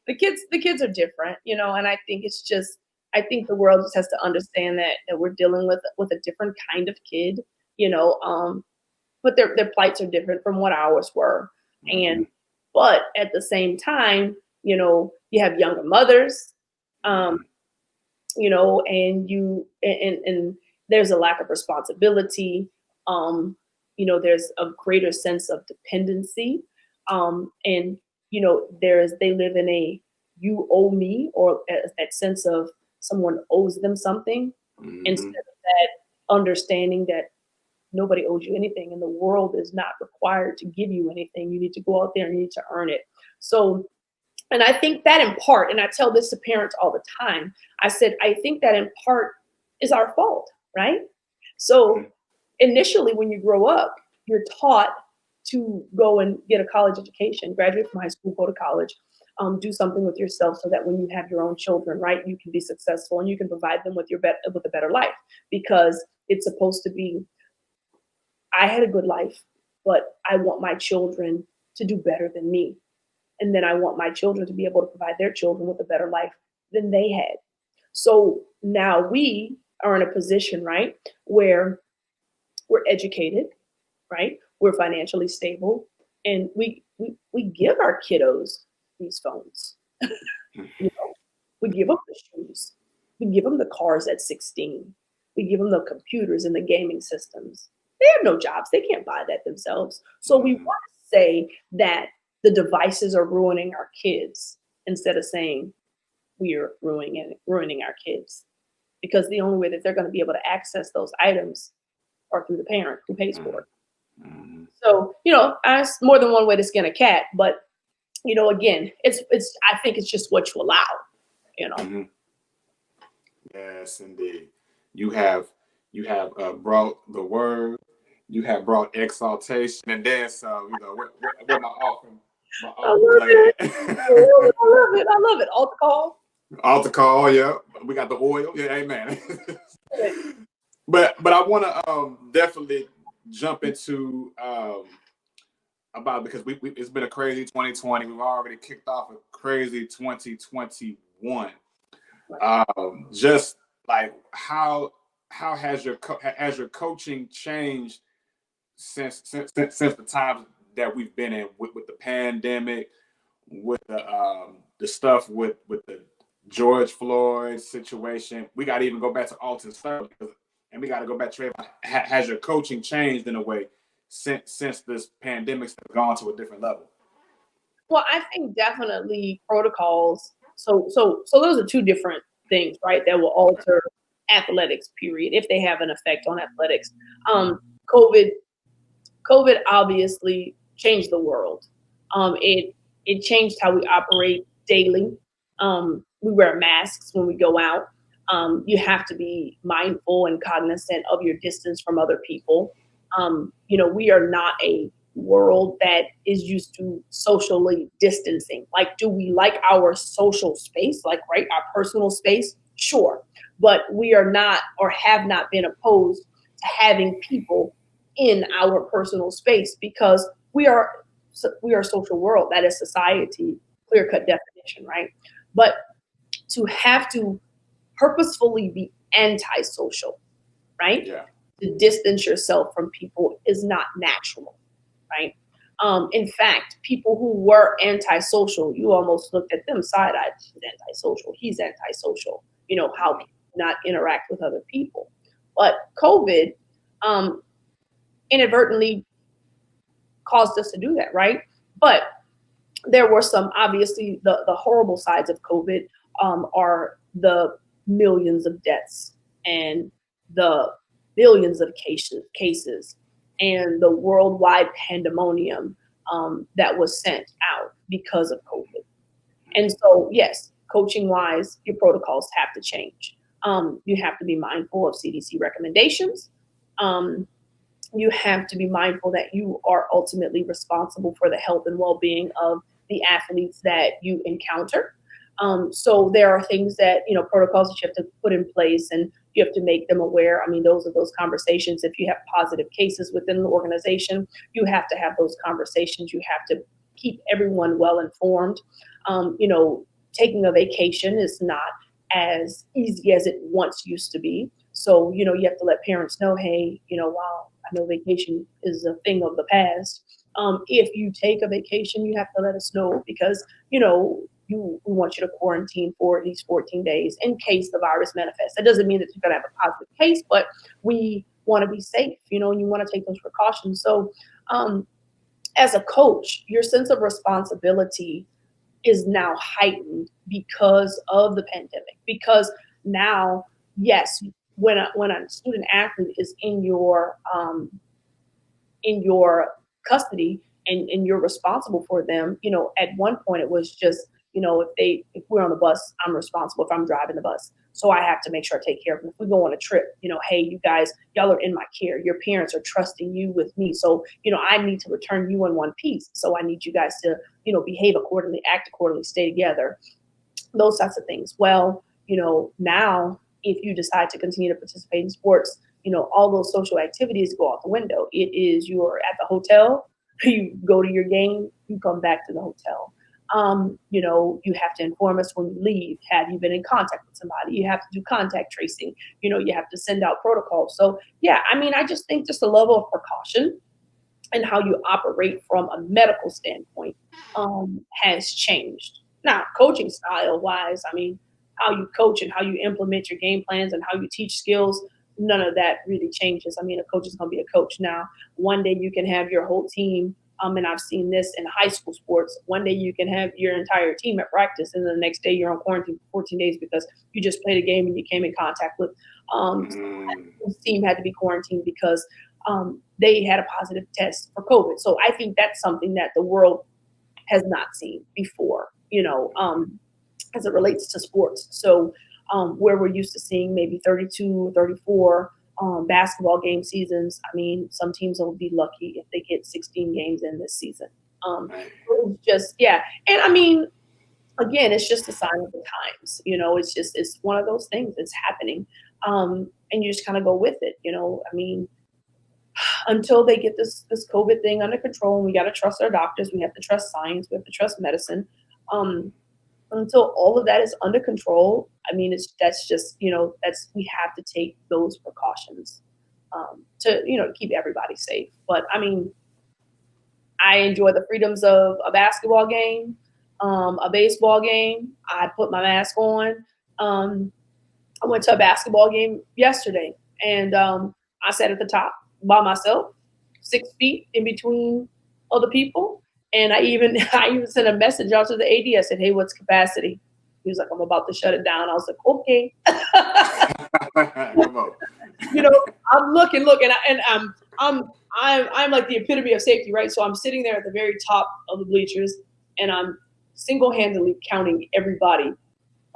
The kids are different, you know, and I think I think the world just has to understand that we're dealing with a different kind of kid, you know, but their plights are different from what ours were. And but at the same time, you know, you have younger mothers, you know, and there's a lack of responsibility. You know, there's a greater sense of dependency. And you know, they live in a you owe me, or that sense of someone owes them something, instead of that understanding that nobody owes you anything and the world is not required to give you anything. You need to go out there and you need to earn it. So, and I think that in part, and I tell this to parents all the time, I said, I think that in part is our fault, right? So initially when you grow up, you're taught to go and get a college education, graduate from high school, go to college, do something with yourself so that when you have your own children, right, you can be successful and you can provide them with with a better life, because it's supposed to be, I had a good life, but I want my children to do better than me. And then I want my children to be able to provide their children with a better life than they had. So now we are in a position, right, where we're educated, right? We're financially stable, and we give our kiddos these phones. You know, we give them the shoes. We give them the cars at 16. We give them the computers and the gaming systems. They have no jobs. They can't buy that themselves. So we want to say that the devices are ruining our kids instead of saying we are ruining our kids, because the only way that they're going to be able to access those items are through the parent who pays for it. So, you know, there's more than one way to skin a cat, but you know, again, it's I think it's just what you allow, you know. Yes, indeed. You have brought the word. You have brought exaltation, and then some. You know, what my offering. I love it. I love it. Altar call. Altar call, yeah. We got the oil. Yeah, amen. But I want to definitely jump into about, because we it's been a crazy 2020. We've already kicked off a crazy 2021. Just like how has your coaching changed since the times that we've been in, with the pandemic, with the stuff with the George Floyd situation? We got to even go back to Alton Sterling, and we got to go back to Trayvon. Has your coaching changed in a way since this pandemic's gone to a different level? Well, I think definitely protocols. So those are two different things, right? That will alter athletics, period, if they have an effect on athletics. COVID obviously changed the world. It changed how we operate daily. We wear masks when we go out. You have to be mindful and cognizant of your distance from other people. You know, we are not a world that is used to socially distancing. Like, do we like our social space, like, right, our personal space? Sure. But we are not, or have not been, opposed to having people in our personal space, because we are a social world. That is society, clear-cut definition, right? But to have to purposefully be antisocial, right? Yeah. To distance yourself from people is not natural, right? In fact, people who were antisocial, you almost looked at them side-eyed. He's antisocial. He's antisocial. You know, how people not interact with other people. But COVID inadvertently caused us to do that, right? But there were some, obviously, the horrible sides of COVID are the millions of deaths and the billions of cases and the worldwide pandemonium that was sent out because of COVID. And so, yes, coaching wise, your protocols have to change. You have to be mindful of CDC recommendations. You have to be mindful that you are ultimately responsible for the health and well-being of the athletes that you encounter. So there are things that, protocols that you have to put in place, and you have to make them aware. I mean, those are those conversations. If you have positive cases within the organization, you have to have those conversations. You have to keep everyone well informed. Taking a vacation is not as easy as it once used to be. So, you have to let parents know, hey, while I know vacation is a thing of the past, if you take a vacation, you have to let us know, because, we want you to quarantine for at least 14 days in case the virus manifests. That doesn't mean that you're going to have a positive case, but we want to be safe, and you want to take those precautions. So, as a coach, your sense of responsibility is now heightened because of the pandemic. Because now, yes, when a student athlete is in your custody, and you're responsible for them, at one point it was just, if we're on the bus, I'm responsible if I'm driving the bus. So I have to make sure I take care of them. If we go on a trip, hey, you guys, y'all are in my care. Your parents are trusting you with me. So, I need to return you in one piece. So I need you guys to, behave accordingly, act accordingly, stay together, those types of things. Well, now if you decide to continue to participate in sports, all those social activities go out the window. It is, you're at the hotel, you go to your game, you come back to the hotel. You have to inform us when you leave. Have you been in contact with somebody? You have to do contact tracing. You have to send out protocols. So yeah, I just think just a level of precaution and how you operate from a medical standpoint has changed. Now, coaching style wise, how you coach and how you implement your game plans and how you teach skills, none of that really changes. A coach is going to be a coach now. One day you can have your whole team, and I've seen this in high school sports. One day you can have your entire team at practice, and the next day you're on quarantine for 14 days because you just played a game and you came in contact with. The team had to be quarantined because they had a positive test for COVID. So I think that's something that the world has not seen before, as it relates to sports. So where we're used to seeing maybe 32, 34 basketball game seasons, some teams will be lucky if they get 16 games in this season. It's just, yeah. And again, it's just a sign of the times, it's one of those things that's happening. And you just kind of go with it, until they get this COVID thing under control. And we got to trust our doctors. We have to trust science. We have to trust medicine. Until all of that is under control, that's just, we have to take those precautions to keep everybody safe. But I enjoy the freedoms of a basketball game, a baseball game. I put my mask on. I went to a basketball game yesterday, and I sat at the top by myself, 6 feet in between other people. And I even sent a message out to the AD. I said, "Hey, what's capacity?" He was like, "I'm about to shut it down." I was like, "Okay." I'm looking, and I'm like the epitome of safety, right? So I'm sitting there at the very top of the bleachers, and I'm single-handedly counting everybody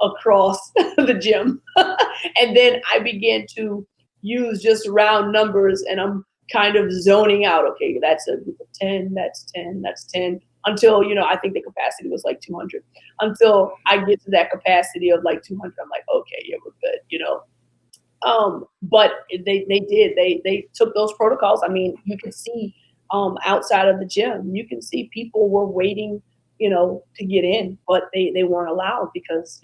across the gym. And then I began to use just round numbers, and I'm kind of zoning out. Okay, that's a group of 10, that's 10, that's 10, until, I think the capacity was like 200. Until I get to that capacity of like 200, I'm like, okay, yeah, we're good, But they took those protocols. You can see outside of the gym, you can see people were waiting, to get in, but they weren't allowed because,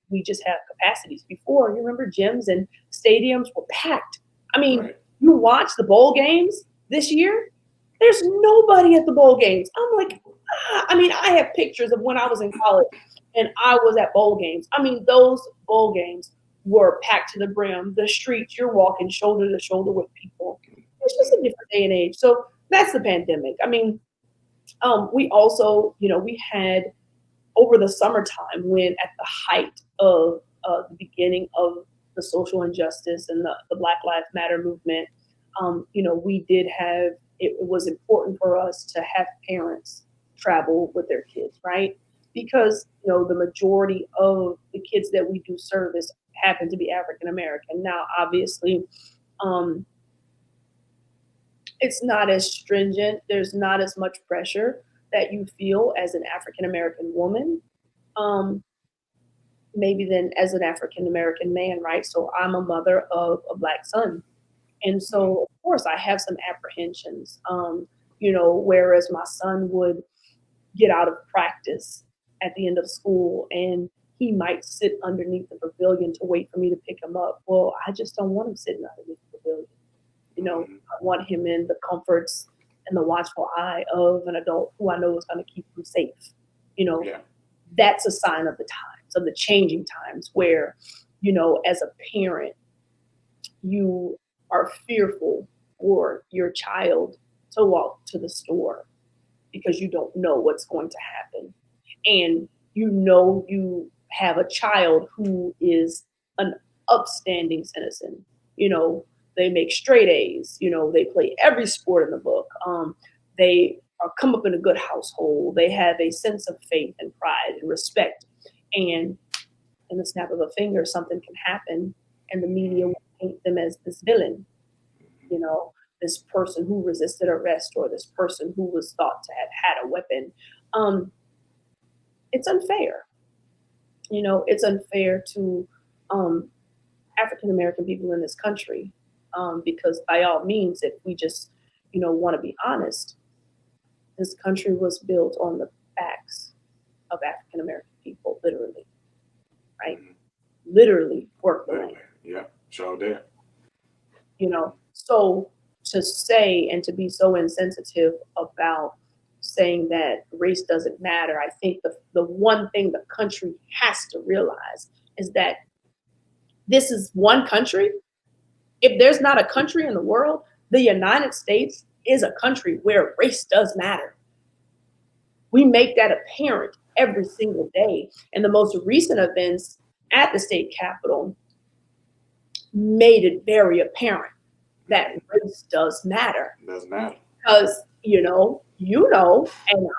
we just have capacities. Before, you remember gyms and stadiums were packed. Right. You watch the bowl games this year, there's nobody at the bowl games. I'm like, I have pictures of when I was in college and I was at bowl games. Those bowl games were packed to the brim. The streets, you're walking shoulder to shoulder with people. It's just a different day and age. So that's the pandemic. We also, we had over the summertime, when at the height of the beginning of the social injustice and the Black Lives Matter movement, we did have, it was important for us to have parents travel with their kids, right? Because, the majority of the kids that we do service happen to be African American. Now, obviously, it's not as stringent. There's not as much pressure that you feel as an African American woman. maybe than as an African American man, right? So I'm a mother of a Black son. And so, of course, I have some apprehensions, whereas my son would get out of practice at the end of school and he might sit underneath the pavilion to wait for me to pick him up. Well, I just don't want him sitting underneath the pavilion. I want him in the comforts and the watchful eye of an adult who I know is going to keep him safe. Yeah. That's a sign of the times, of the changing times where, as a parent, you are fearful for your child to walk to the store because you don't know what's going to happen. And you have a child who is an upstanding citizen. They make straight A's, they play every sport in the book. They are come up in a good household. They have a sense of faith and pride and respect. And in the snap of a finger, something can happen and the media will paint them as this villain, this person who resisted arrest or this person who was thought to have had a weapon. It's unfair. It's unfair to African-American people in this country because by all means, if we just, want to be honest, this country was built on the backs of African-American people, literally, right? Literally work the land. Yeah, sure did. So to say and to be so insensitive about saying that race doesn't matter, I think the one thing the country has to realize is that this is one country. If there's not a country in the world, the United States is a country where race does matter. We make that apparent every single day. And the most recent events at the state capitol made it very apparent that race does matter. It does matter. Because, and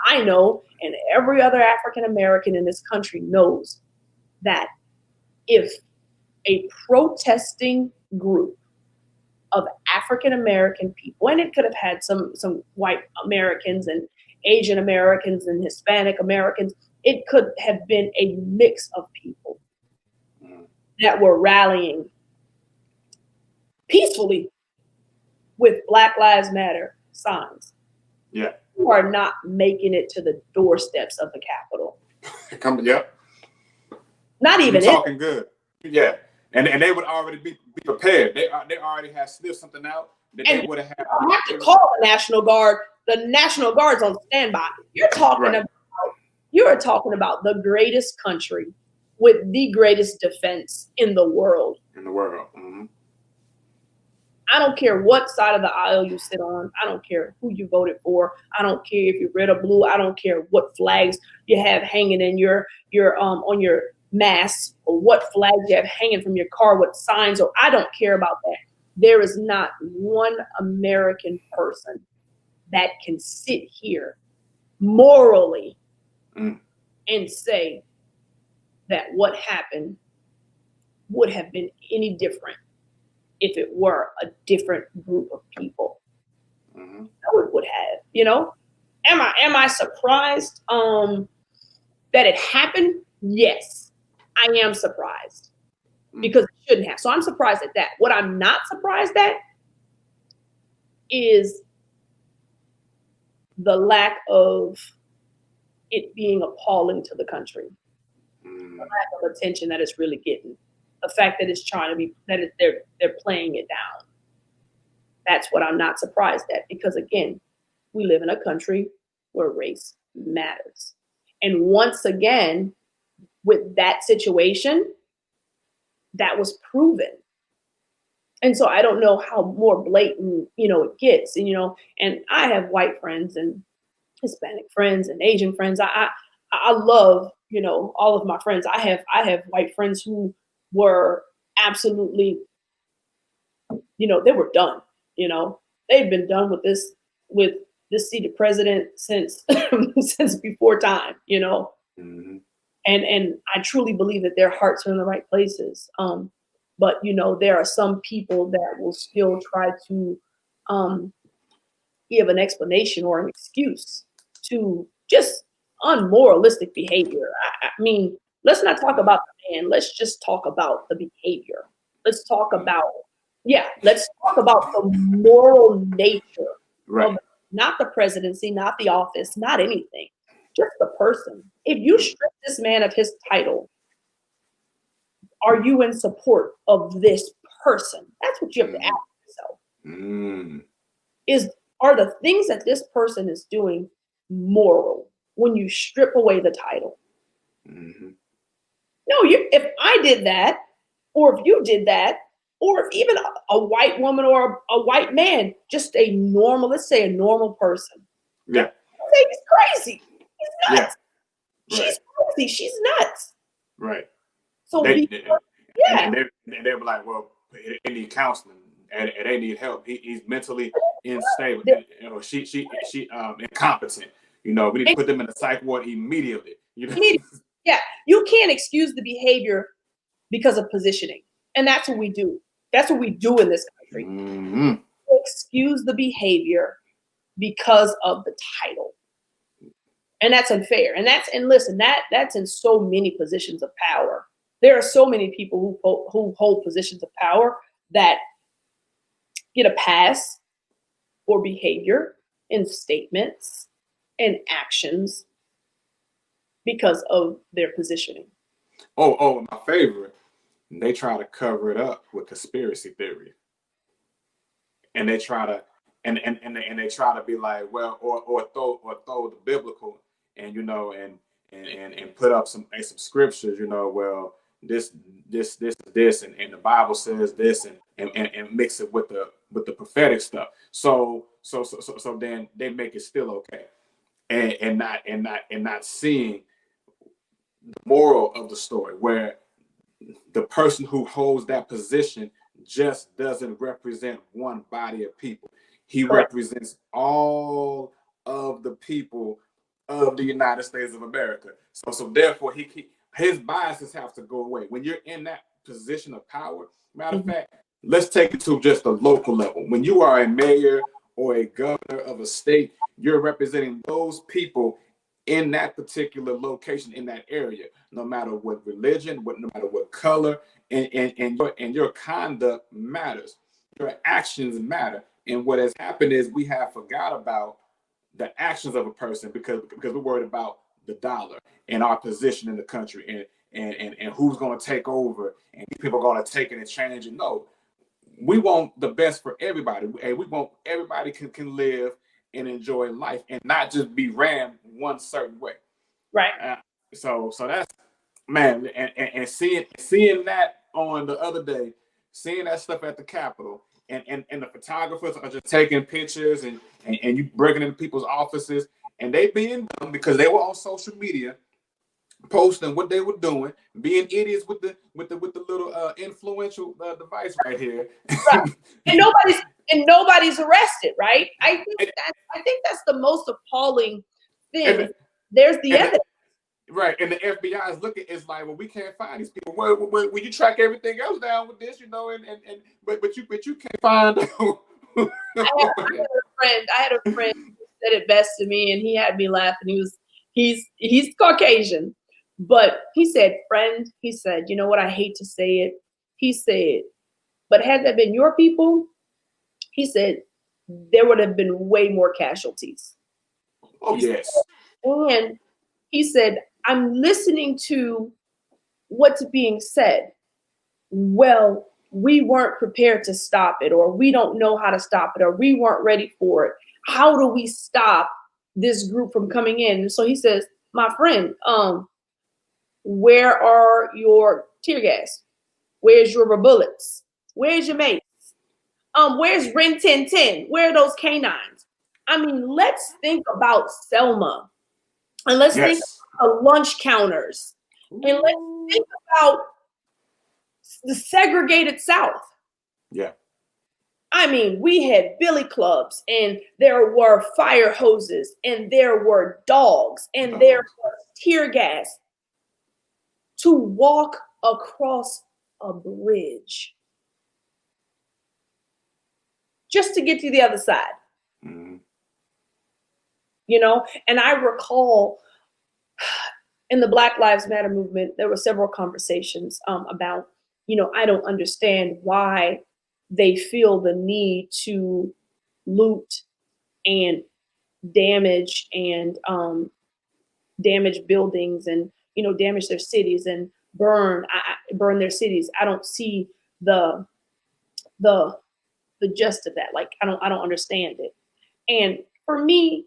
I know, and every other African American in this country knows that if a protesting group of African American people, and it could have had some white Americans and Asian Americans and Hispanic Americans, it could have been a mix of people that were rallying peacefully with Black Lives Matter signs. Yeah. Who are not making it to the doorsteps of the Capitol. Not even talking good. Yeah. And they would already be prepared. They already had sniffed something out that they would have had. You have to call the National Guard. The National Guard's on standby. You're talking about the greatest country with the greatest defense in the world. Mm-hmm. I don't care what side of the aisle you sit on. I don't care who you voted for. I don't care if you're red or blue. I don't care what flags you have hanging in your on your mask or what flags you have hanging from your car, what signs, or I don't care about that. There is not one American person that can sit here morally and say that what happened would have been any different if it were a different group of people. Mm-hmm. No, it would have, Am I surprised that it happened? Yes, I am surprised because it shouldn't have. So I'm surprised at that. What I'm not surprised at is the lack of it being appalling to the country. The lack of attention that it's really getting. The fact that it's trying to be, they're playing it down. That's what I'm not surprised at because again, we live in a country where race matters. And once again, with that situation, that was proven. And so I don't know how more blatant, it gets, and I have white friends and Hispanic friends and Asian friends. I love, all of my friends. I have white friends who were absolutely, they were done, they've been done with this seated president since since before time, Mm-hmm. And I truly believe that their hearts are in the right places. But there are some people that will still try to give an explanation or an excuse to just unmoralistic behavior. I mean, Let's not talk about the man. Let's just talk about the behavior. Let's talk about, let's talk about the moral nature of not the presidency, not the office, not anything, just the person. If you strip this man of his title, are you in support of this person? That's what you have to ask yourself. Are the things that this person is doing moral when you strip away the title? No, if I did that, or if you did that, or if even a white woman or a white man, just a normal, let's say a normal person. Yeah. Say he's crazy. He's nuts. Yeah. She's crazy. She's nuts. Right. So and they were like, well, they need counseling and they need help. He's mentally unstable. She incompetent. We need to put them in the psych ward immediately. Yeah, you can't excuse the behavior because of positioning, and that's what we do. That's what we do in this country. Excuse the behavior because of the title, and that's unfair. And listen, that's in so many positions of power. There are so many people who hold positions of power that get a pass for behavior and statements and actions because of their positioning. Oh, my favorite. They try to cover it up with conspiracy theory, and they try to and they try to be like, well, or throw the biblical and and put up some scriptures. Well, this and the Bible says this and mix it with the prophetic stuff. So then they make it still okay, and not seeing the moral of the story, where the person who holds that position just doesn't represent one body of people. He represents all of the people of the United States of America. So therefore, his biases have to go away. When you're in that position of power, matter of fact, let's take it to just a local level. When you are a mayor or a governor of a state, you're representing those people in that particular location, in that area, no matter what religion, no matter what color, and your conduct matters. Your actions matter. And what has happened is we have forgot about the actions of a person because we're worried about the dollar and our position in the country and who's going to take over and people are going to take it and change it. No, we want the best for everybody. And we want everybody can live and enjoy life and not just be ran one certain way. Right. So that's, man, and seeing that on the other day, seeing that stuff at the Capitol, and the photographers are just taking pictures and you breaking into people's offices, and they being dumb because they were on social media posting what they were doing, being idiots with the little influential device right here. Right. And nobody's arrested, right? I think that's the most appalling thing. There's the evidence. Right, and the FBI is looking. It's like, well, we can't find these people. Well, you track everything else down with this, but you can't find. I had a friend who said it best to me, and he had me laughing. He's Caucasian, but he said, "Friend," he said, "You know what? I hate to say it." He said, "But had that been your people," he said, "there would have been way more casualties." Oh, yes. And he said, "I'm listening to what's being said. Well, we weren't prepared to stop it, or we don't know how to stop it, or we weren't ready for it. How do we stop this group from coming in?" So he says, "My friend, where are your tear gas? Where's your bullets? Where's your mace? Where's Ren 1010? Where are those canines?" I mean, let's think about Selma, and let's think about lunch counters, and let's think about the segregated South. Yeah. I mean, we had billy clubs, and there were fire hoses, and there were dogs, and there was tear gas to walk across a bridge just to get to the other side. And I recall, in the Black Lives Matter movement, there were several conversations about, I don't understand why they feel the need to loot and damage and damage buildings and damage their cities and burn their cities. I don't see the the gist of that. Like I don't understand it. And for me,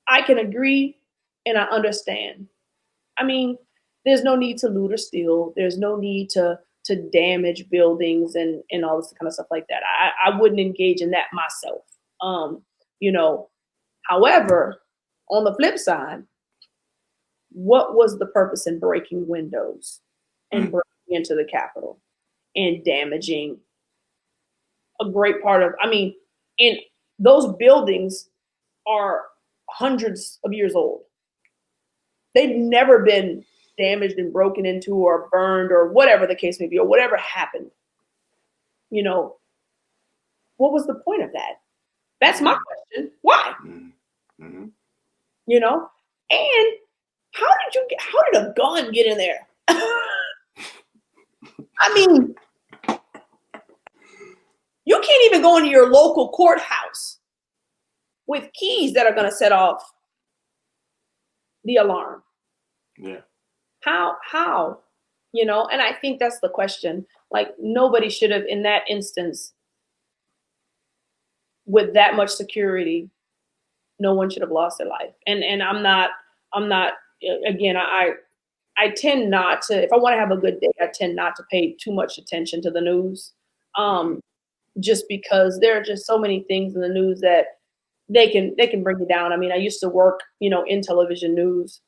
I can agree and I understand. I mean, there's no need to loot or steal. There's no need to damage buildings and all this kind of stuff like that. I wouldn't engage in that myself. You know, however, on the flip side, what was the purpose in breaking windows and breaking into the Capitol and damaging a great part of, and those buildings are hundreds of years old. They've never been damaged and broken into or burned or whatever the case may be, or whatever happened. What was the point of that? That's my question. Why? Mm-hmm. And how did a gun get in there? I mean, you can't even go into your local courthouse with keys that are going to set off the alarm. Yeah. How? And I think that's the question. Like nobody should have in that instance with that much security, no one should have lost their life. And I'm not again, I tend not to, if I want to have a good day, I tend not to pay too much attention to the news. Just because there are just so many things in the news that they can bring you down. I mean, I used to work, in television news.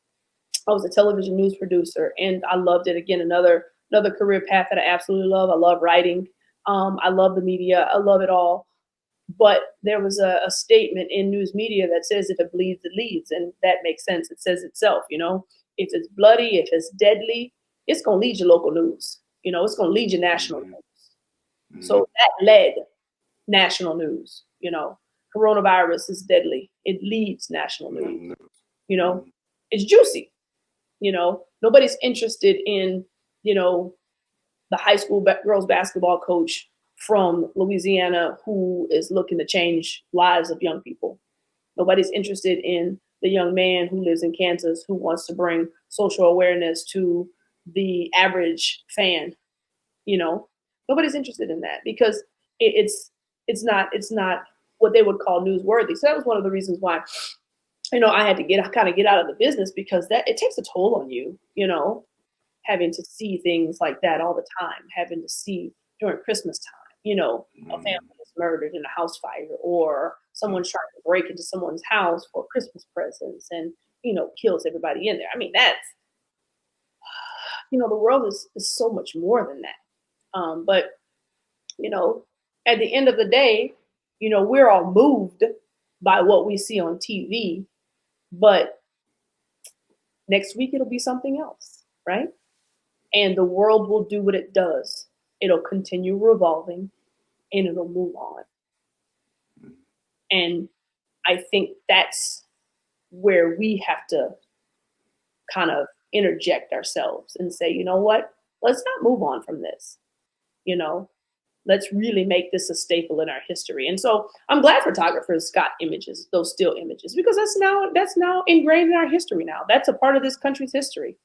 I was a television news producer and I loved it. Again, another career path that I absolutely love. I love writing. I love the media. I love it all. But there was a statement in news media that says if it bleeds, it leads. And that makes sense. It says itself, if it's bloody, if it's deadly, it's going to lead your local news. It's going to lead your national news. Mm-hmm. So that led national news. Coronavirus is deadly. It leads national news. It's juicy. Nobody's interested in, the high school girls basketball coach from Louisiana who is looking to change lives of young people. Nobody's interested in the young man who lives in Kansas who wants to bring social awareness to the average fan. Nobody's interested in that because it's not what they would call newsworthy. So that was one of the reasons why, I had to get out of the business because that it takes a toll on you, having to see things like that all the time, having to see during Christmas time, a family is murdered in a house fire or someone's trying to break into someone's house for Christmas presents and, kills everybody in there. I mean, that's, the world is so much more than that. But, at the end of the day, we're all moved by what we see on TV, but next week it'll be something else, right? And the world will do what it does. It'll continue revolving and it'll move on. And I think that's where we have to kind of interject ourselves and say, you know what? Let's not move on from this. Let's really make this a staple in our history. And so I'm glad photographers got images, those still images, because that's now ingrained in our history now. That's a part of this country's history.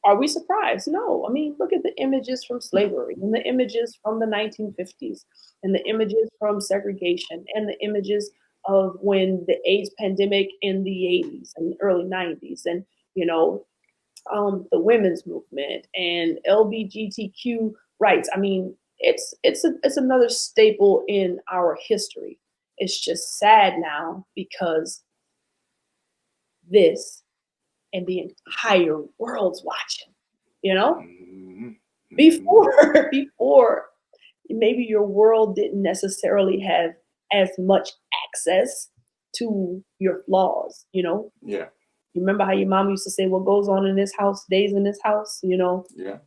Are we surprised? No. I mean, look at the images from slavery and the images from the 1950s and the images from segregation and the images of when the AIDS pandemic in the 80s and early 90s and, the women's movement and LGBTQ rights. I mean, it's another staple in our history. It's just sad now because this and the entire world's watching, before maybe your world didn't necessarily have as much access to your flaws, Yeah. You remember how your mom used to say, what goes on in this house stays in this house, Yeah.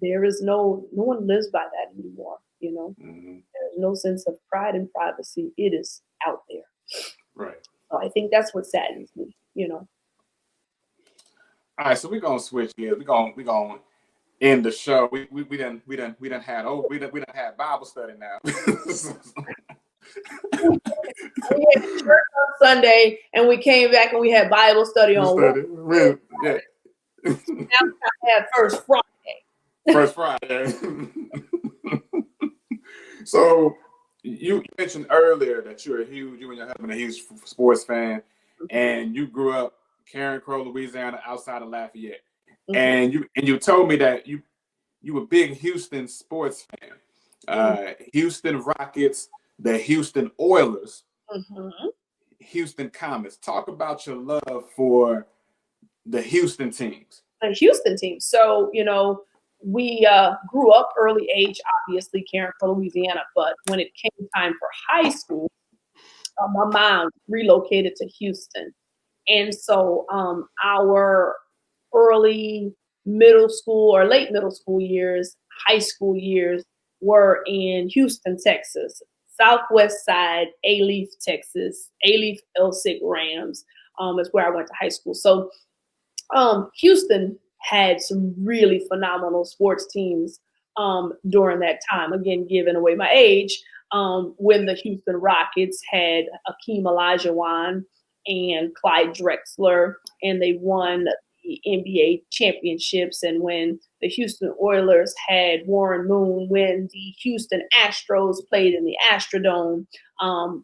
There is no one lives by that anymore, There's no sense of pride and privacy. It is out there. Right. So I think that's what saddens me, All right, so we're gonna switch gears. We're gonna end the show. We done had Bible study now. We had church on Sunday, and we came back and we had Bible study on Wednesday. Yeah. Now we have First Friday. First Friday. So you mentioned earlier that you and your husband are a huge sports fan, and you grew up Caring Crow, Louisiana, outside of Lafayette. And you told me that you were a big Houston sports fan. Houston Rockets, the Houston Oilers, Houston Comets. Talk about your love for the Houston teams. The Houston team. So, we grew up early age, obviously, Caring Crow, Louisiana. But when it came time for high school, my mom relocated to Houston. And so our early middle school or late middle school years, high school years were in Houston, Texas, Southwest Side, Alief, Texas, Alief Elsick Rams is where I went to high school. So Houston had some really phenomenal sports teams during that time. Again, giving away my age, when the Houston Rockets had Akeem Olajuwon and Clyde Drexler, and they won the NBA championships. And when the Houston Oilers had Warren Moon, when the Houston Astros played in the Astrodome,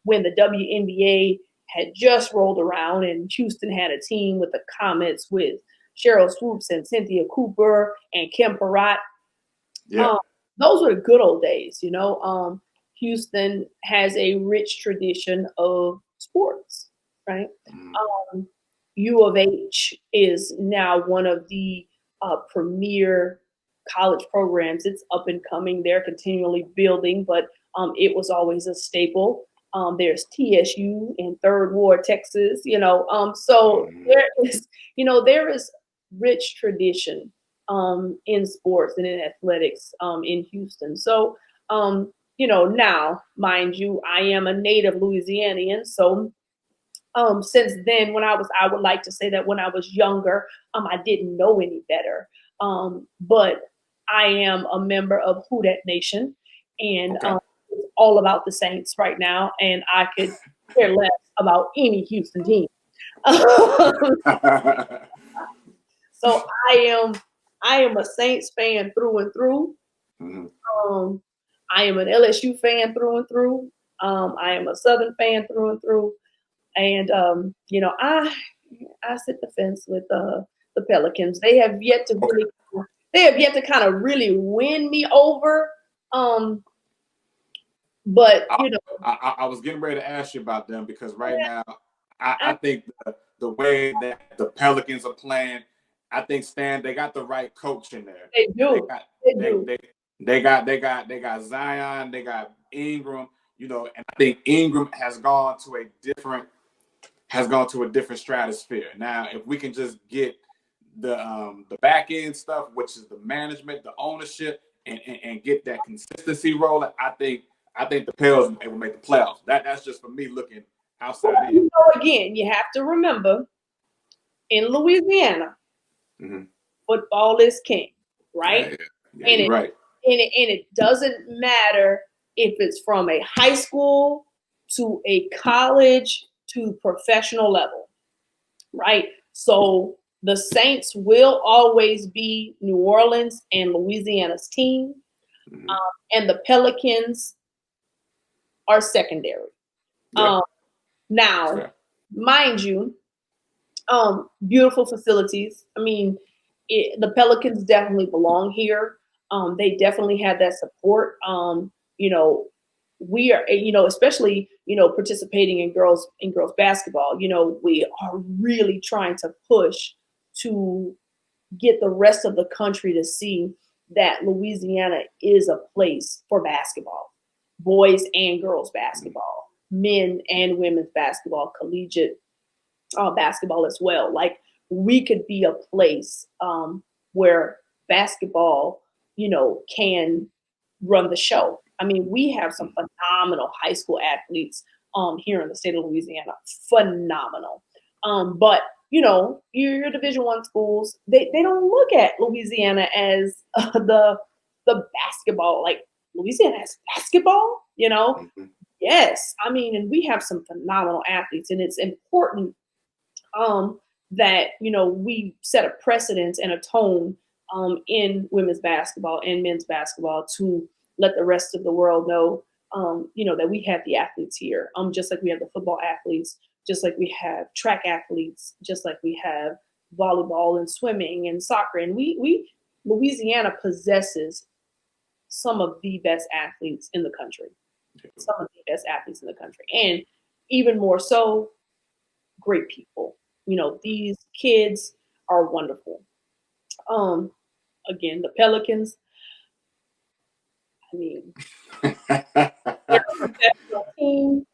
when the WNBA had just rolled around and Houston had a team with the Comets with Cheryl Swoops and Cynthia Cooper and Kim Perrott. Yeah. Those were the good old days, Houston has a rich tradition of sports, right? U of H is now one of the premier college programs. It's up and coming. They're continually building, but it was always a staple. There's TSU in Third Ward, Texas, so there is rich tradition in sports and in athletics in Houston. So, now, mind you, I am a native Louisianian. So since then, I would like to say that when I was younger, I didn't know any better. But I am a member of Who Dat Nation, and it's all about the Saints right now, and I could care less about any Houston team. So I am a Saints fan through and through. I am an LSU fan through and through. I am a Southern fan through and through. And I sit the fence with the Pelicans. They have yet to kind of really win me over. But I was getting ready to ask you about them because right now I think the way that the Pelicans are playing, I think they got the right coach in there. They do. They got Zion, they got Ingram, and I think Ingram has gone to a different stratosphere. Now, if we can just get the back end stuff, which is the management, the ownership, and get that consistency rolling, I think the Pels will make the playoffs. That's just for me looking outside in. Again, you have to remember, in Louisiana, football is king, right? Yeah, right. And it doesn't matter if it's from a high school to a college to professional level, right? So the Saints will always be New Orleans and Louisiana's team, and the Pelicans are secondary. Yeah. Now, mind you, beautiful facilities. I mean, the Pelicans definitely belong here. They definitely have that support. We are, especially, participating in girls basketball, we are really trying to push to get the rest of the country to see that Louisiana is a place for basketball, boys and girls basketball, men and women's basketball, collegiate basketball as well. Like, we could be a place where basketball, can run the show. I mean, we have some phenomenal high school athletes here in the state of Louisiana. Phenomenal. But your Division I schools, they don't look at Louisiana as the basketball, like Louisiana has basketball, Mm-hmm. Yes. I mean, and we have some phenomenal athletes, and it's important that, we set a precedence and a tone in women's basketball and men's basketball to let the rest of the world know, that we have the athletes here, just like we have the football athletes, just like we have track athletes, just like we have volleyball and swimming and soccer. And Louisiana possesses some of the best athletes in the country, and even more so, great people. These kids are wonderful. Again, the Pelicans, I mean, they're a professional team.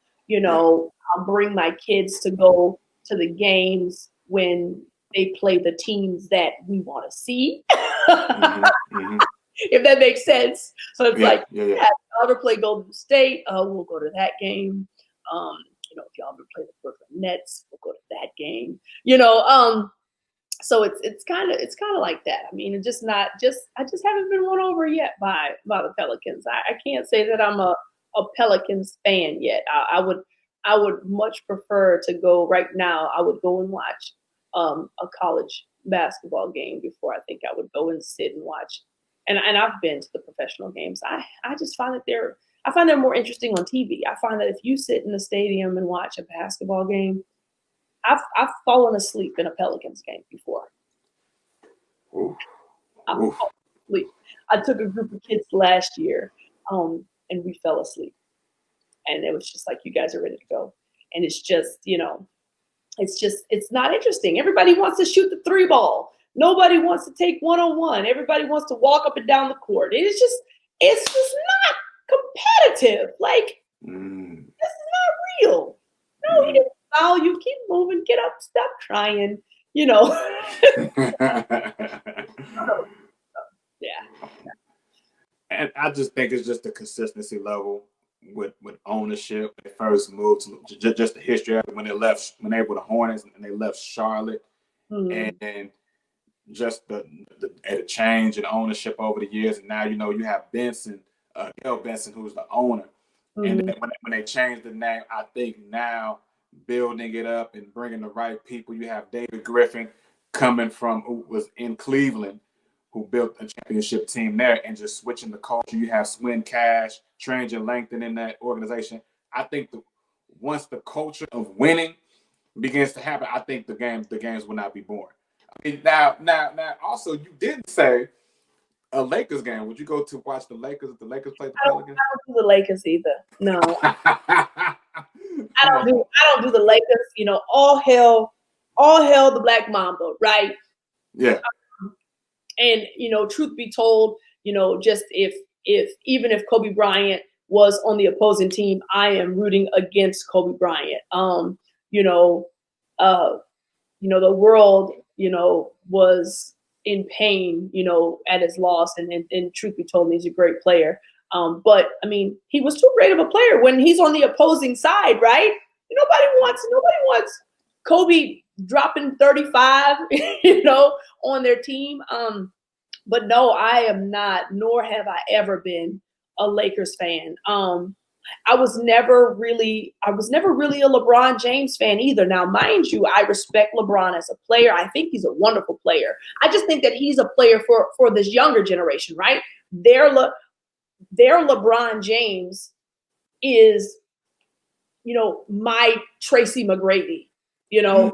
I'll bring my kids to go to the games when they play the teams that we want to see. Mm-hmm. Mm-hmm. If that makes sense. So it's yeah. Y'all ever play Golden State? We'll go to that game. If y'all ever play the Brooklyn Nets, we'll go to that game. So it's kind of like that. I mean, I just haven't been won over yet by the Pelicans. I can't say that I'm a Pelicans fan yet. I would much prefer to go right now. I would go and watch a college basketball game before I think I would go and sit and watch. And I've been to the professional games. I just find that they're more interesting on TV. I find that if you sit in the stadium and watch a basketball game, I've fallen asleep in a Pelicans game before. Ooh. I've fallen asleep. I took a group of kids last year, and we fell asleep. And it was just like, you guys are ready to go. And it's just, it's not interesting. Everybody wants to shoot the 3-ball. Nobody wants to take 1-on-1. Everybody wants to walk up and down the court. It's just not competitive. Like, this is not real. No, he didn't foul you. Keep moving. Get up. Stop crying. Yeah. And I just think it's just the consistency level with ownership. They first moved to just the history of it when they were the Hornets and they left Charlotte, and just the change in ownership over the years. And now you have Benson, Gail Benson, who's the owner. And then when they changed the name, I think now building it up and bringing the right people. You have David Griffin who was in Cleveland, who built a championship team there, and just switching the culture. You have Swin Cash, Tranger Langton in that organization. I think once the culture of winning begins to happen, I think the games will not be born. I mean, now, also, you didn't say a Lakers game. Would you go to watch the Lakers if the Lakers played the Pelicans? I don't do the Lakers either. No. I don't do the Lakers. All hell the Black Mamba, right? Yeah. And truth be told, just even if Kobe Bryant was on the opposing team, I am rooting against Kobe Bryant. The world, was in pain, at his loss, and truth be told, he's a great player. But I mean, he was too great of a player when he's on the opposing side, right? Nobody wants Kobe dropping 35, on their team. But no, I am not, nor have I ever been a Lakers fan. I was never really a LeBron James fan either. Now, mind you, I respect LeBron as a player. I think he's a wonderful player. I just think that he's a player for this younger generation, right? Their LeBron James is, my Tracy McGrady, their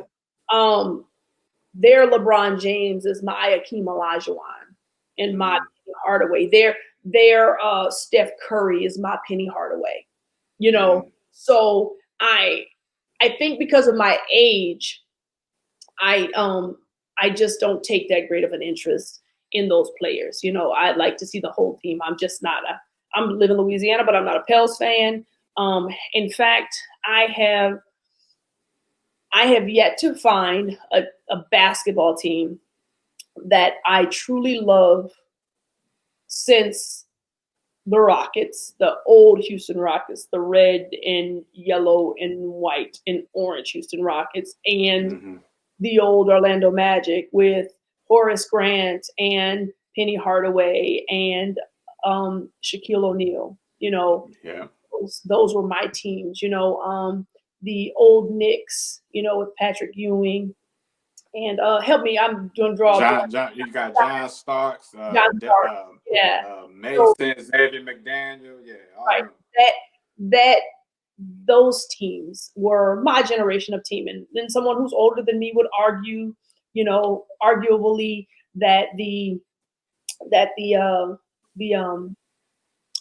LeBron James is my Akeem Olajuwon and my Penny Hardaway. Their Steph Curry is my Penny Hardaway. So I think because of my age, I just don't take that great of an interest in those players. I like to see the whole team. I'm just not I'm live in Louisiana, but I'm not a Pels fan. In fact, I have yet to find a basketball team that I truly love since the Rockets, the old Houston Rockets, the red and yellow and white and orange Houston Rockets, and the old Orlando Magic with Horace Grant and Penny Hardaway and Shaquille O'Neal. Yeah. Those were my teams. The old Knicks, with Patrick Ewing. And help me, I'm doing draw. You got John Starks, John Stark. Yeah. Mason, Xavier McDaniel. Yeah. Right. That those teams were my generation of team. And then someone who's older than me would argue, arguably that the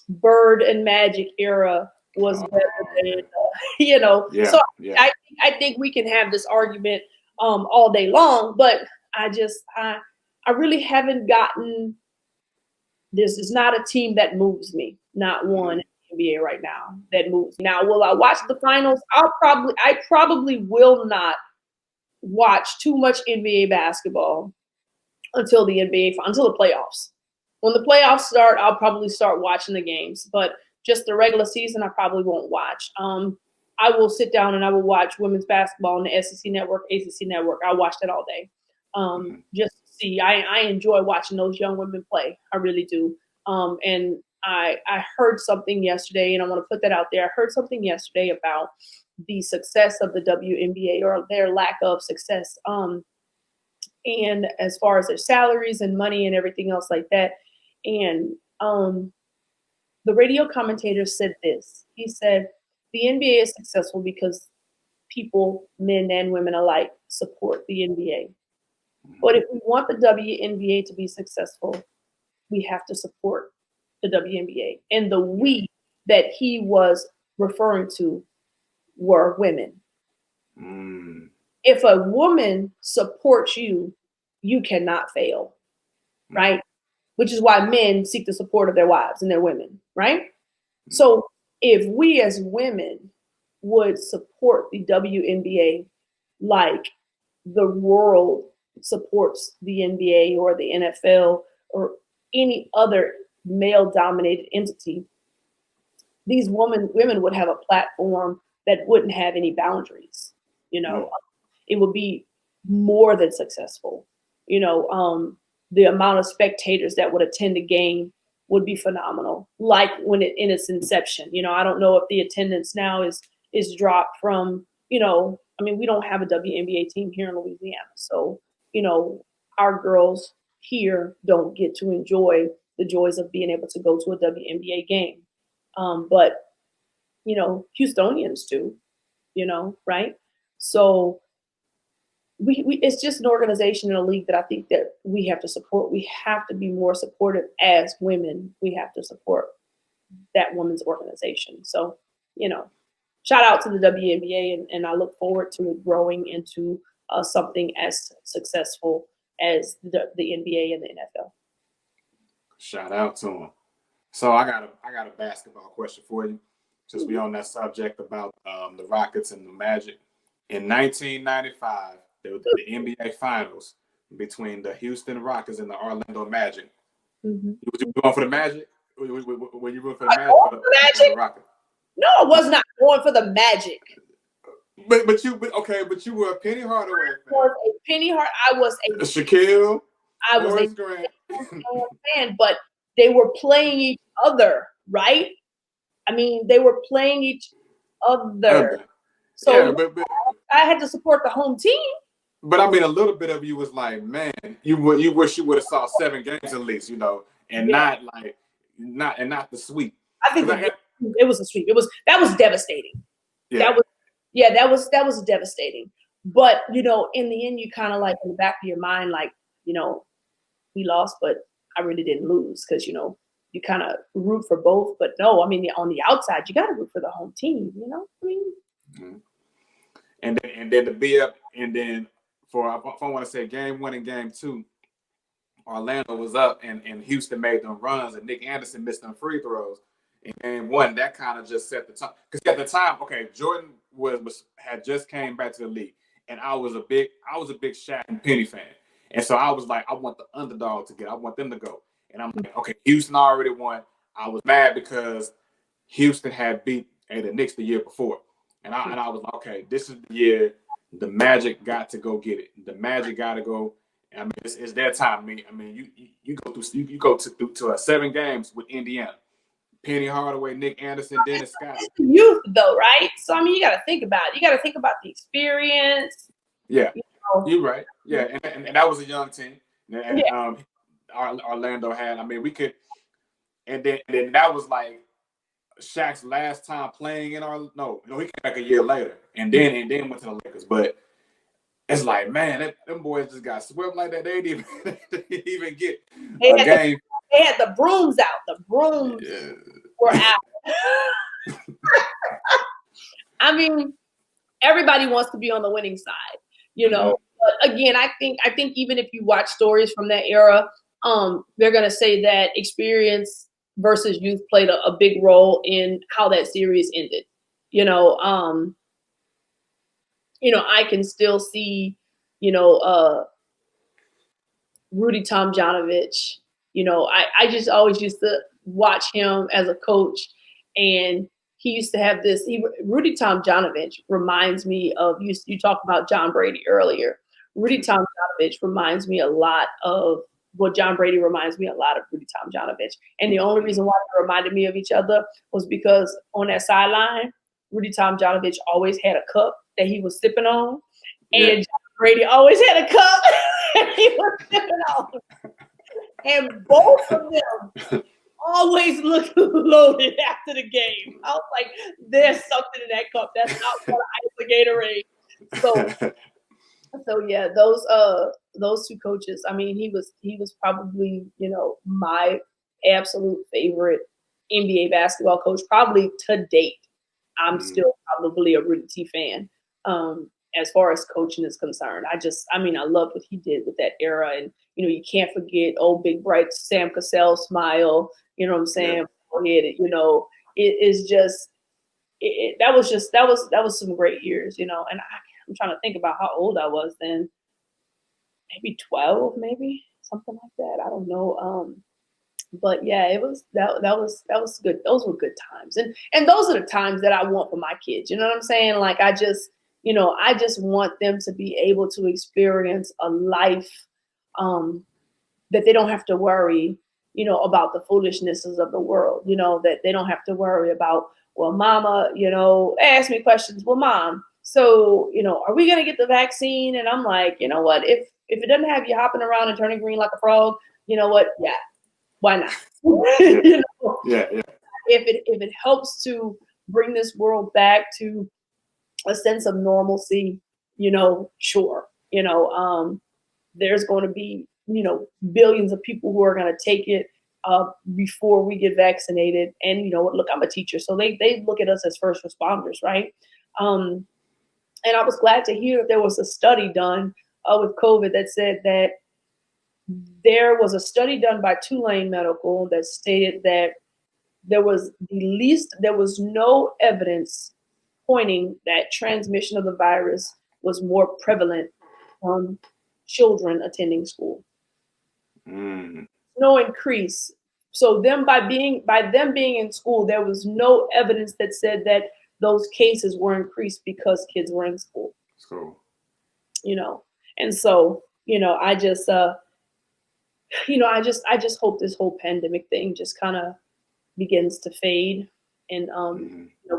Bird and Magic era was better than, Yeah, so yeah. I think we can have this argument all day long, but I really haven't gotten, this is not a team that moves me, not one in the NBA right now that moves me. Now, will I watch the finals? I probably will not watch too much NBA basketball until the playoffs. When the playoffs start, I'll probably start watching the games, but just the regular season, I probably won't watch. I will sit down and I will watch women's basketball on the SEC Network, ACC Network. I'll watch that all day. Just to see. I enjoy watching those young women play. I really do. And I heard something yesterday, and I want to put that out there. I heard something yesterday about the success of the WNBA, or their lack of success. And as far as their salaries and money and everything else like that. And the radio commentator said this. He said, the NBA is successful because people, men and women alike, support the NBA. But if we want the WNBA to be successful, we have to support the WNBA. And the we that he was referring to were women. If a woman supports you, you cannot fail, right? Which is why men seek the support of their wives and their women, right? So if we as women would support the WNBA like the world supports the NBA or the NFL or any other male-dominated entity, these women would have a platform that wouldn't have any boundaries. It would be more than successful. The amount of spectators that would attend a game would be phenomenal. Like when in its inception, I don't know if the attendance now is dropped from, we don't have a WNBA team here in Louisiana. So, our girls here don't get to enjoy the joys of being able to go to a WNBA game. But, Houstonians do, right? So we it's just an organization in a league that I think that we have to support. We have to be more supportive as women. We have to support that women's organization. So, shout out to the WNBA, and I look forward to it growing into something as successful as the NBA and the NFL. Shout out to them. So I got a basketball question for you, since we on that subject about the Rockets and the Magic. In 1995, there was the NBA Finals between the Houston Rockets and the Orlando Magic. Was you going for the Magic? Were you going for the Magic or the Rockets? No, I was not going for the Magic. But you were a Penny Hardaway fan. I was a Shaquille. I was a fan, but they were playing each other, right? I mean, they were playing each other. So yeah, but I had to support the home team. But I mean, a little bit of you was like, man, you wish you would have saw 7 games at least, and not the sweep. I think it was a sweep. That was devastating. Yeah. That was devastating. But in the end, you kind of like in the back of your mind, like, we lost, but I really didn't lose, because you kind of root for both. But no, I mean, on the outside, you got to root for the home team. I mean. Mm-hmm. And then to be up, and then if I want to say game 1 and game 2, Orlando was up and Houston made them runs, and Nick Anderson missed them free throws in game 1. That kind of just set the tone, because at the time, Jordan had just came back to the league, and I was a big Shaq and Penny fan, and so I was like, I want the underdog to I want them to go, and I'm like, okay, Houston already won. I was mad because Houston had beat the Knicks the year before. And I was like, okay, this is the year the Magic got to go get it. The Magic got to go. I mean, it's their time. I mean, you go through you go to 7 games with Indiana. Penny Hardaway, Nick Anderson, Dennis Scott. Youth though, right? So I mean, you got to think about it. You got to think about the experience. Yeah, you're right. Yeah, and that was a young team. And Orlando had. I mean, we could. And then that was like Shaq's last time playing in our. No, he came back a year later, and then went to the Lakers. But it's like, man, them boys just got swept like that. They didn't even get a game. They had the brooms out. The brooms were out. I mean, everybody wants to be on the winning side, you know. But again, I think even if you watch stories from that era, they're gonna say that experience versus youth played a big role in how that series ended. You know, I can still see, Rudy Tomjanovich. I just always used to watch him as a coach, and he used to have this. Rudy Tomjanovich reminds me of you talked about John Brady earlier. Rudy Tomjanovich reminds me a lot of John Brady reminds me a lot of Rudy Tomjanovich. And the only reason why they reminded me of each other was because on that sideline, Rudy Tomjanovich always had a cup that he was sipping on, and John Brady always had a cup that he was sipping on. And both of them always looked loaded after the game. I was like, there's something in that cup. That's not what I Gatorade. So yeah, those 2 coaches. I mean, he was probably, my absolute favorite NBA basketball coach, probably to date. I'm still probably a Rudy T fan. As far as coaching is concerned, I loved what he did with that era. And, you can't forget old big bright Sam Cassell smile, you know what I'm saying? Yeah. It is just, that was some great years, and I'm trying to think about how old I was then, maybe 12, maybe something like that. I don't know. But yeah, it was, that was good. Those were good times. And those are the times that I want for my kids. You know what I'm saying? Like, I just want them to be able to experience a life that they don't have to worry, about the foolishnesses of the world, that they don't have to worry about, well, mama, ask me questions. Well, mom, so, are we going to get the vaccine? And I'm like, you know what, if it doesn't have you hopping around and turning green like a frog, you know what? Yeah, why not? Yeah. If it helps to bring this world back to a sense of normalcy, sure. There's going to be, billions of people who are going to take it before we get vaccinated. And look, I'm a teacher, so they look at us as first responders, right? And I was glad to hear that there was a study done with COVID that said that there was a study done by Tulane Medical that stated that there was no evidence pointing that transmission of the virus was more prevalent on children attending school. No increase. So by them being in school, there was no evidence that said that those cases were increased because kids were in school. And so, I just I just hope this whole pandemic thing just kind of begins to fade, and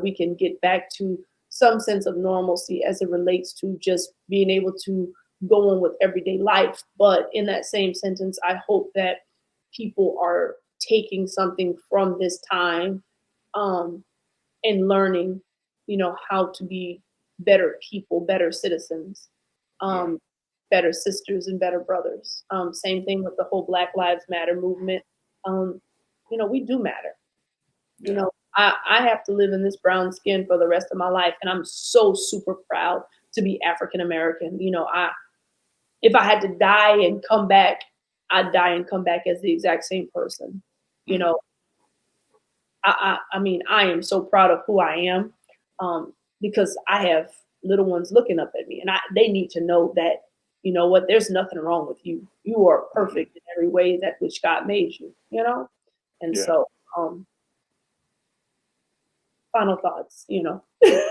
we can get back to some sense of normalcy as it relates to just being able to go on with everyday life. But in that same sentence, I hope that people are taking something from this time and learning, how to be better people, better citizens, better sisters and better brothers. Same thing with the whole Black Lives Matter movement. We do matter. I have to live in this brown skin for the rest of my life, and I'm so super proud to be African American. If I had to die and come back, I'd die and come back as the exact same person. I mean, I am so proud of who I am because I have little ones looking up at me, and they need to know that, there's nothing wrong with you. You are perfect in every way that which God made you, And so, final thoughts, you know.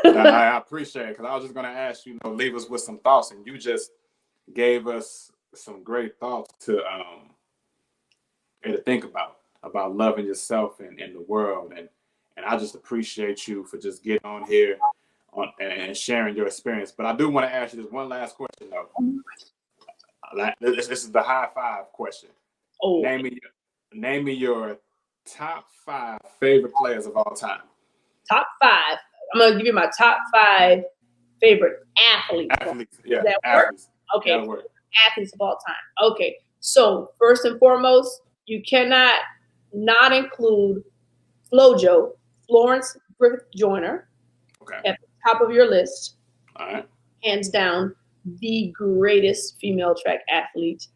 I appreciate it, because I was just going to ask you, leave us with some thoughts, and you just gave us some great thoughts to think about loving yourself and the world, and I just appreciate you for just getting on here and sharing your experience. But I do want to ask you this one last question, though. This is the high five question. Oh. Name me your top 5 favorite players of all time. Top 5. I'm gonna give you my top 5 favorite athletes. Athletes, yeah. Does that athletes. Work? Okay. That'll work. Athletes of all time. Okay. So first and foremost, you cannot not include FloJo, Florence Griffith Joyner, at the top of your list. All right. Hands down, the greatest female track athlete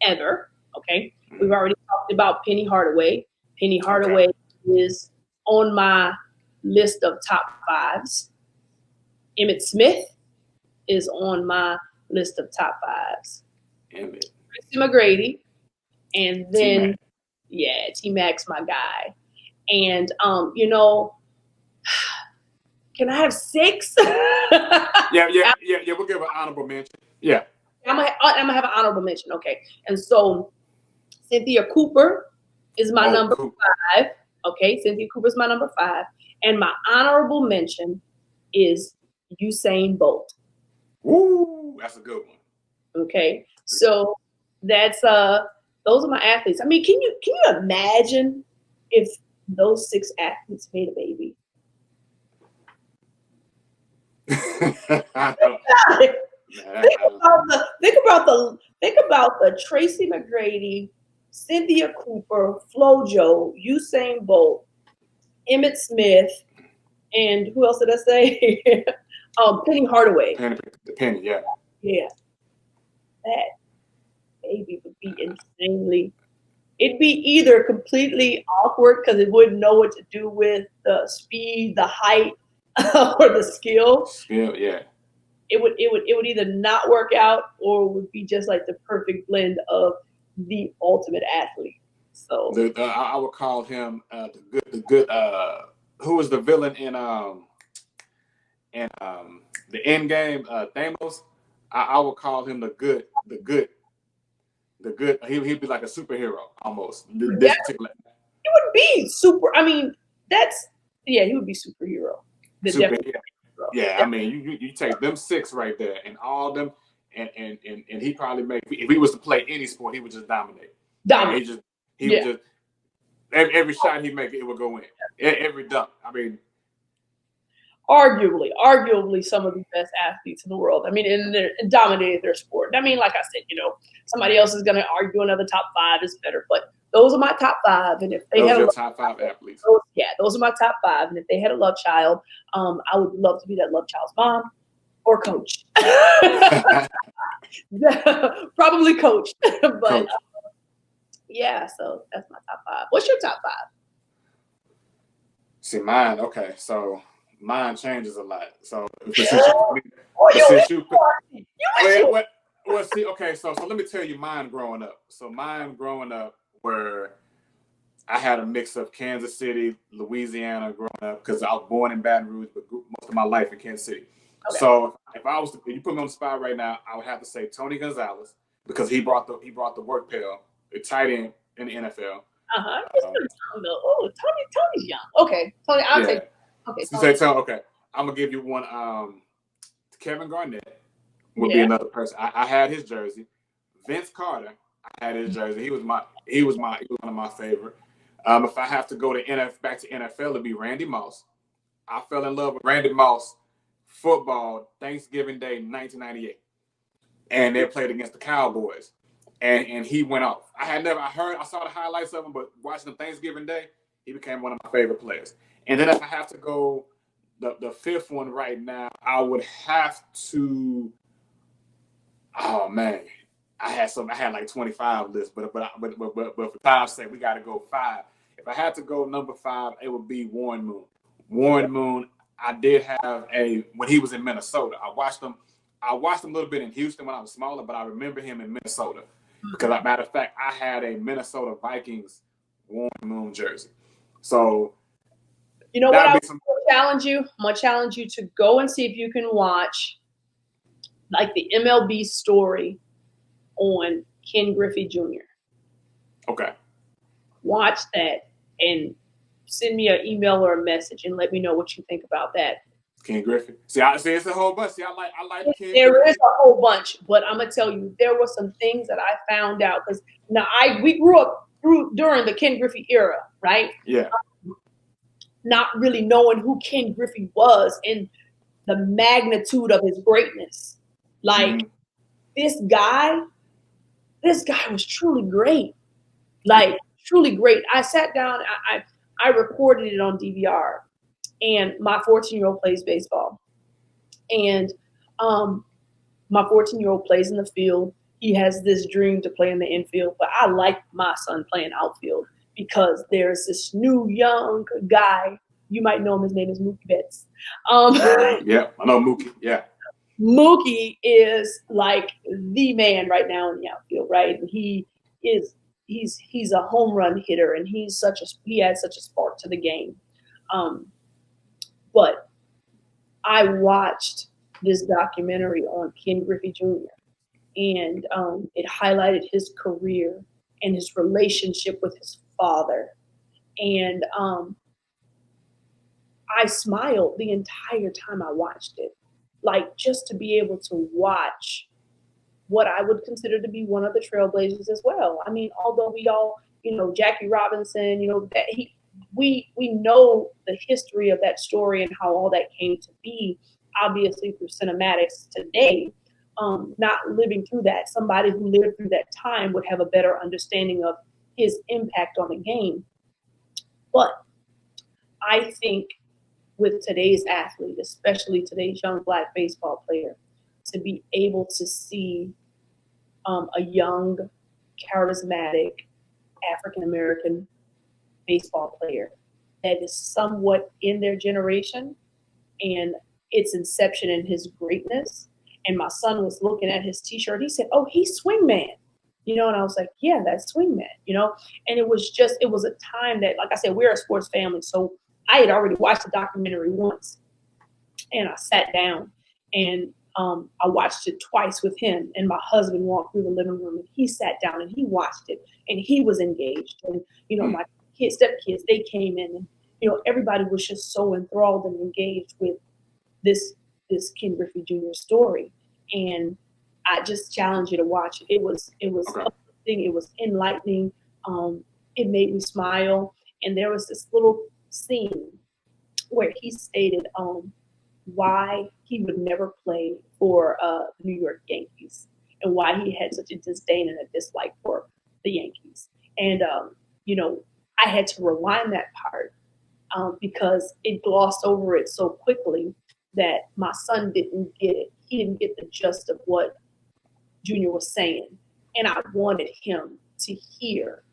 ever. Okay. We've already talked about Penny Hardaway. Penny Hardaway is on my list of top 5s. Emmitt Smith is on my list of top 5s. Emmitt. Tracy McGrady. And then, T-Mac's my guy. And, can I have 6? Yeah. We'll give an honorable mention. Yeah. I'm gonna have an honorable mention. Okay. And so Cynthia Cooper is my number 5. Okay. Cynthia Cooper is my number 5. And my honorable mention is Usain Bolt. Woo, that's a good one. Okay. So that's those are my athletes. I mean, can you imagine if those 6 athletes made a baby? Think about the Tracy McGrady, Cynthia Cooper, FloJo, Usain Bolt, Emmitt Smith, and who else did I say? Penny Hardaway. Penny, yeah. Yeah. That baby would be insanely. It'd be either completely awkward because it wouldn't know what to do with the speed, the height, or the skill. Skill, yeah. It would either not work out or it would be just like the perfect blend of the ultimate athlete. So I would call him the good. Who was the villain in the end game? Thanos. I would call him the good. He'd be like a superhero almost. He would be super. I mean, he would be superhero. Yeah, I mean, you take them 6 right there, and all them, and he probably if he was to play any sport, he would just dominate. He would just every shot he make, it would go in. Every dunk. I mean, arguably some of the best athletes in the world. I mean, and dominated their sport. I mean, like I said, somebody else is going to argue another top 5 is better, but those are my top 5. And if they had top 5 athletes, those are my top 5. And if they had a love child, I would love to be that love child's mom or coach. Probably coach, but coach. So that's my top 5. What's your top 5? See, mine. Okay, so mine changes a lot. So so let me tell you mine growing up. So mine growing up were, I had a mix of Kansas City, Louisiana growing up, because I was born in Baton Rouge, but most of my life in Kansas City. Okay. So if you put me on the spot right now, I would have to say Tony Gonzalez, because he brought the work pail, the tight end in the NFL. Tony's young. Okay, Tony, I'll take. Okay, Tony. Okay, I'm gonna give you one. Kevin Garnett would be another person. I had his jersey. Vince Carter, I had his jersey. He was one of my favorite. If I have to go to back to NFL, it'd be Randy Moss. I fell in love with Randy Moss football Thanksgiving Day 1998, and they played against the Cowboys. And he went off. I saw the highlights of him, but watching him Thanksgiving Day, he became one of my favorite players. And then if I have to go the 5th one right now, I would have to. Oh man, I had like 25 lists, but for time's sake, we got to go 5. If I had to go number 5, it would be Warren Moon. Warren Moon, I did have when he was in Minnesota. I watched him a little bit in Houston when I was smaller, but I remember him in Minnesota. Because, as a matter of fact, I had a Minnesota Vikings Warren Moon jersey. So, You know what? I'm some. gonna challenge you to go and see if you can watch like the MLB story on Ken Griffey Jr. Okay. Watch that and send me an email or a message and let me know what you think about that. Ken Griffey. See, I see it's a whole bunch. See, I like Ken. There is a whole bunch, but I'm gonna tell you, there were some things that I found out because now we grew up during the Ken Griffey era, right? Yeah. Not really knowing who Ken Griffey was and the magnitude of his greatness. Like this guy was truly great. Like truly great. I sat down, I recorded it on DVR, and my 14-year-old plays baseball. And my 14-year-old plays in the field. He has this dream to play in the infield, but I like my son playing outfield because there's this new young guy. You might know him. His name is Mookie Betts. Yeah, I know Mookie. Yeah. Mookie is like the man right now in the outfield, right? He's a home run hitter, and he had such a spark to the game. But I watched this documentary on Ken Griffey Jr. and it highlighted his career and his relationship with his father. And I smiled the entire time I watched it. Like just to be able to watch what I would consider to be one of the trailblazers as well. I mean, although we all, Jackie Robinson, that we know the history of that story and how all that came to be, obviously through cinematics today. Not living through that, somebody who lived through that time would have a better understanding of his impact on the game. But I think with today's athlete, especially today's young Black baseball player, to be able to see a young, charismatic African-American baseball player that is somewhat in their generation and its inception and his greatness. And my son was looking at his T-shirt. He said, "Oh, he's Swingman," and I was like, "Yeah, that's Swingman," And it was a time that, like I said, we're a sports family, so I had already watched the documentary once, and I sat down and I watched it twice with him. And my husband walked through the living room and he sat down and he watched it and he was engaged. And my stepkids, they came in, and everybody was just so enthralled and engaged with this Ken Griffey Jr. story. And I just challenge you to watch it. It was Okay. uplifting. It was enlightening. It made me smile. And there was this little scene where he stated why he would never play for the New York Yankees and why he had such a disdain and a dislike for the Yankees. And I had to rewind that part because it glossed over it so quickly that my son didn't get it. He didn't get the gist of what Junior was saying. And I wanted him to hear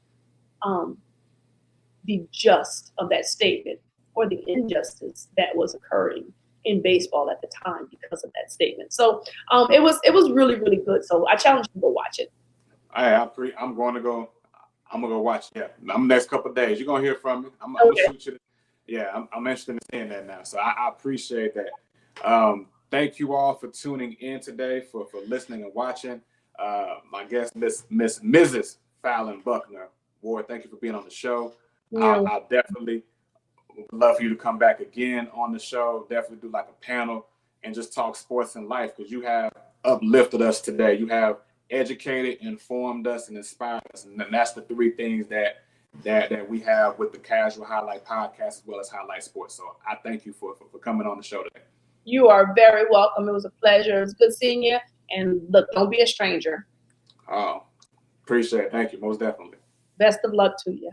the gist of that statement or the injustice that was occurring in baseball at the time because of that statement. So it was really, really good. So I challenge you to go watch it. I'm gonna go watch it. Yeah, next couple of days. You're gonna hear from me. I'm gonna shoot you. Yeah, I'm interested in seeing that now. So I appreciate that. Thank you all for tuning in today, for listening and watching. My guest, Mrs. Fallon Buckner-Ward, thank you for being on the show. Yeah. I'll definitely would love for you to come back again on the show. Definitely do like a panel and just talk sports and life, because you have uplifted us today. You have educated, informed us, and inspired us. And that's the three things that we have with the Casual Highlight Podcast as well as Highlight Sports. So I thank you for coming on the show today. You are very welcome. It was a pleasure. It was good seeing you. And look, don't be a stranger. Oh, appreciate it. Thank you. Most definitely. Best of luck to you.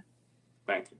Thank you.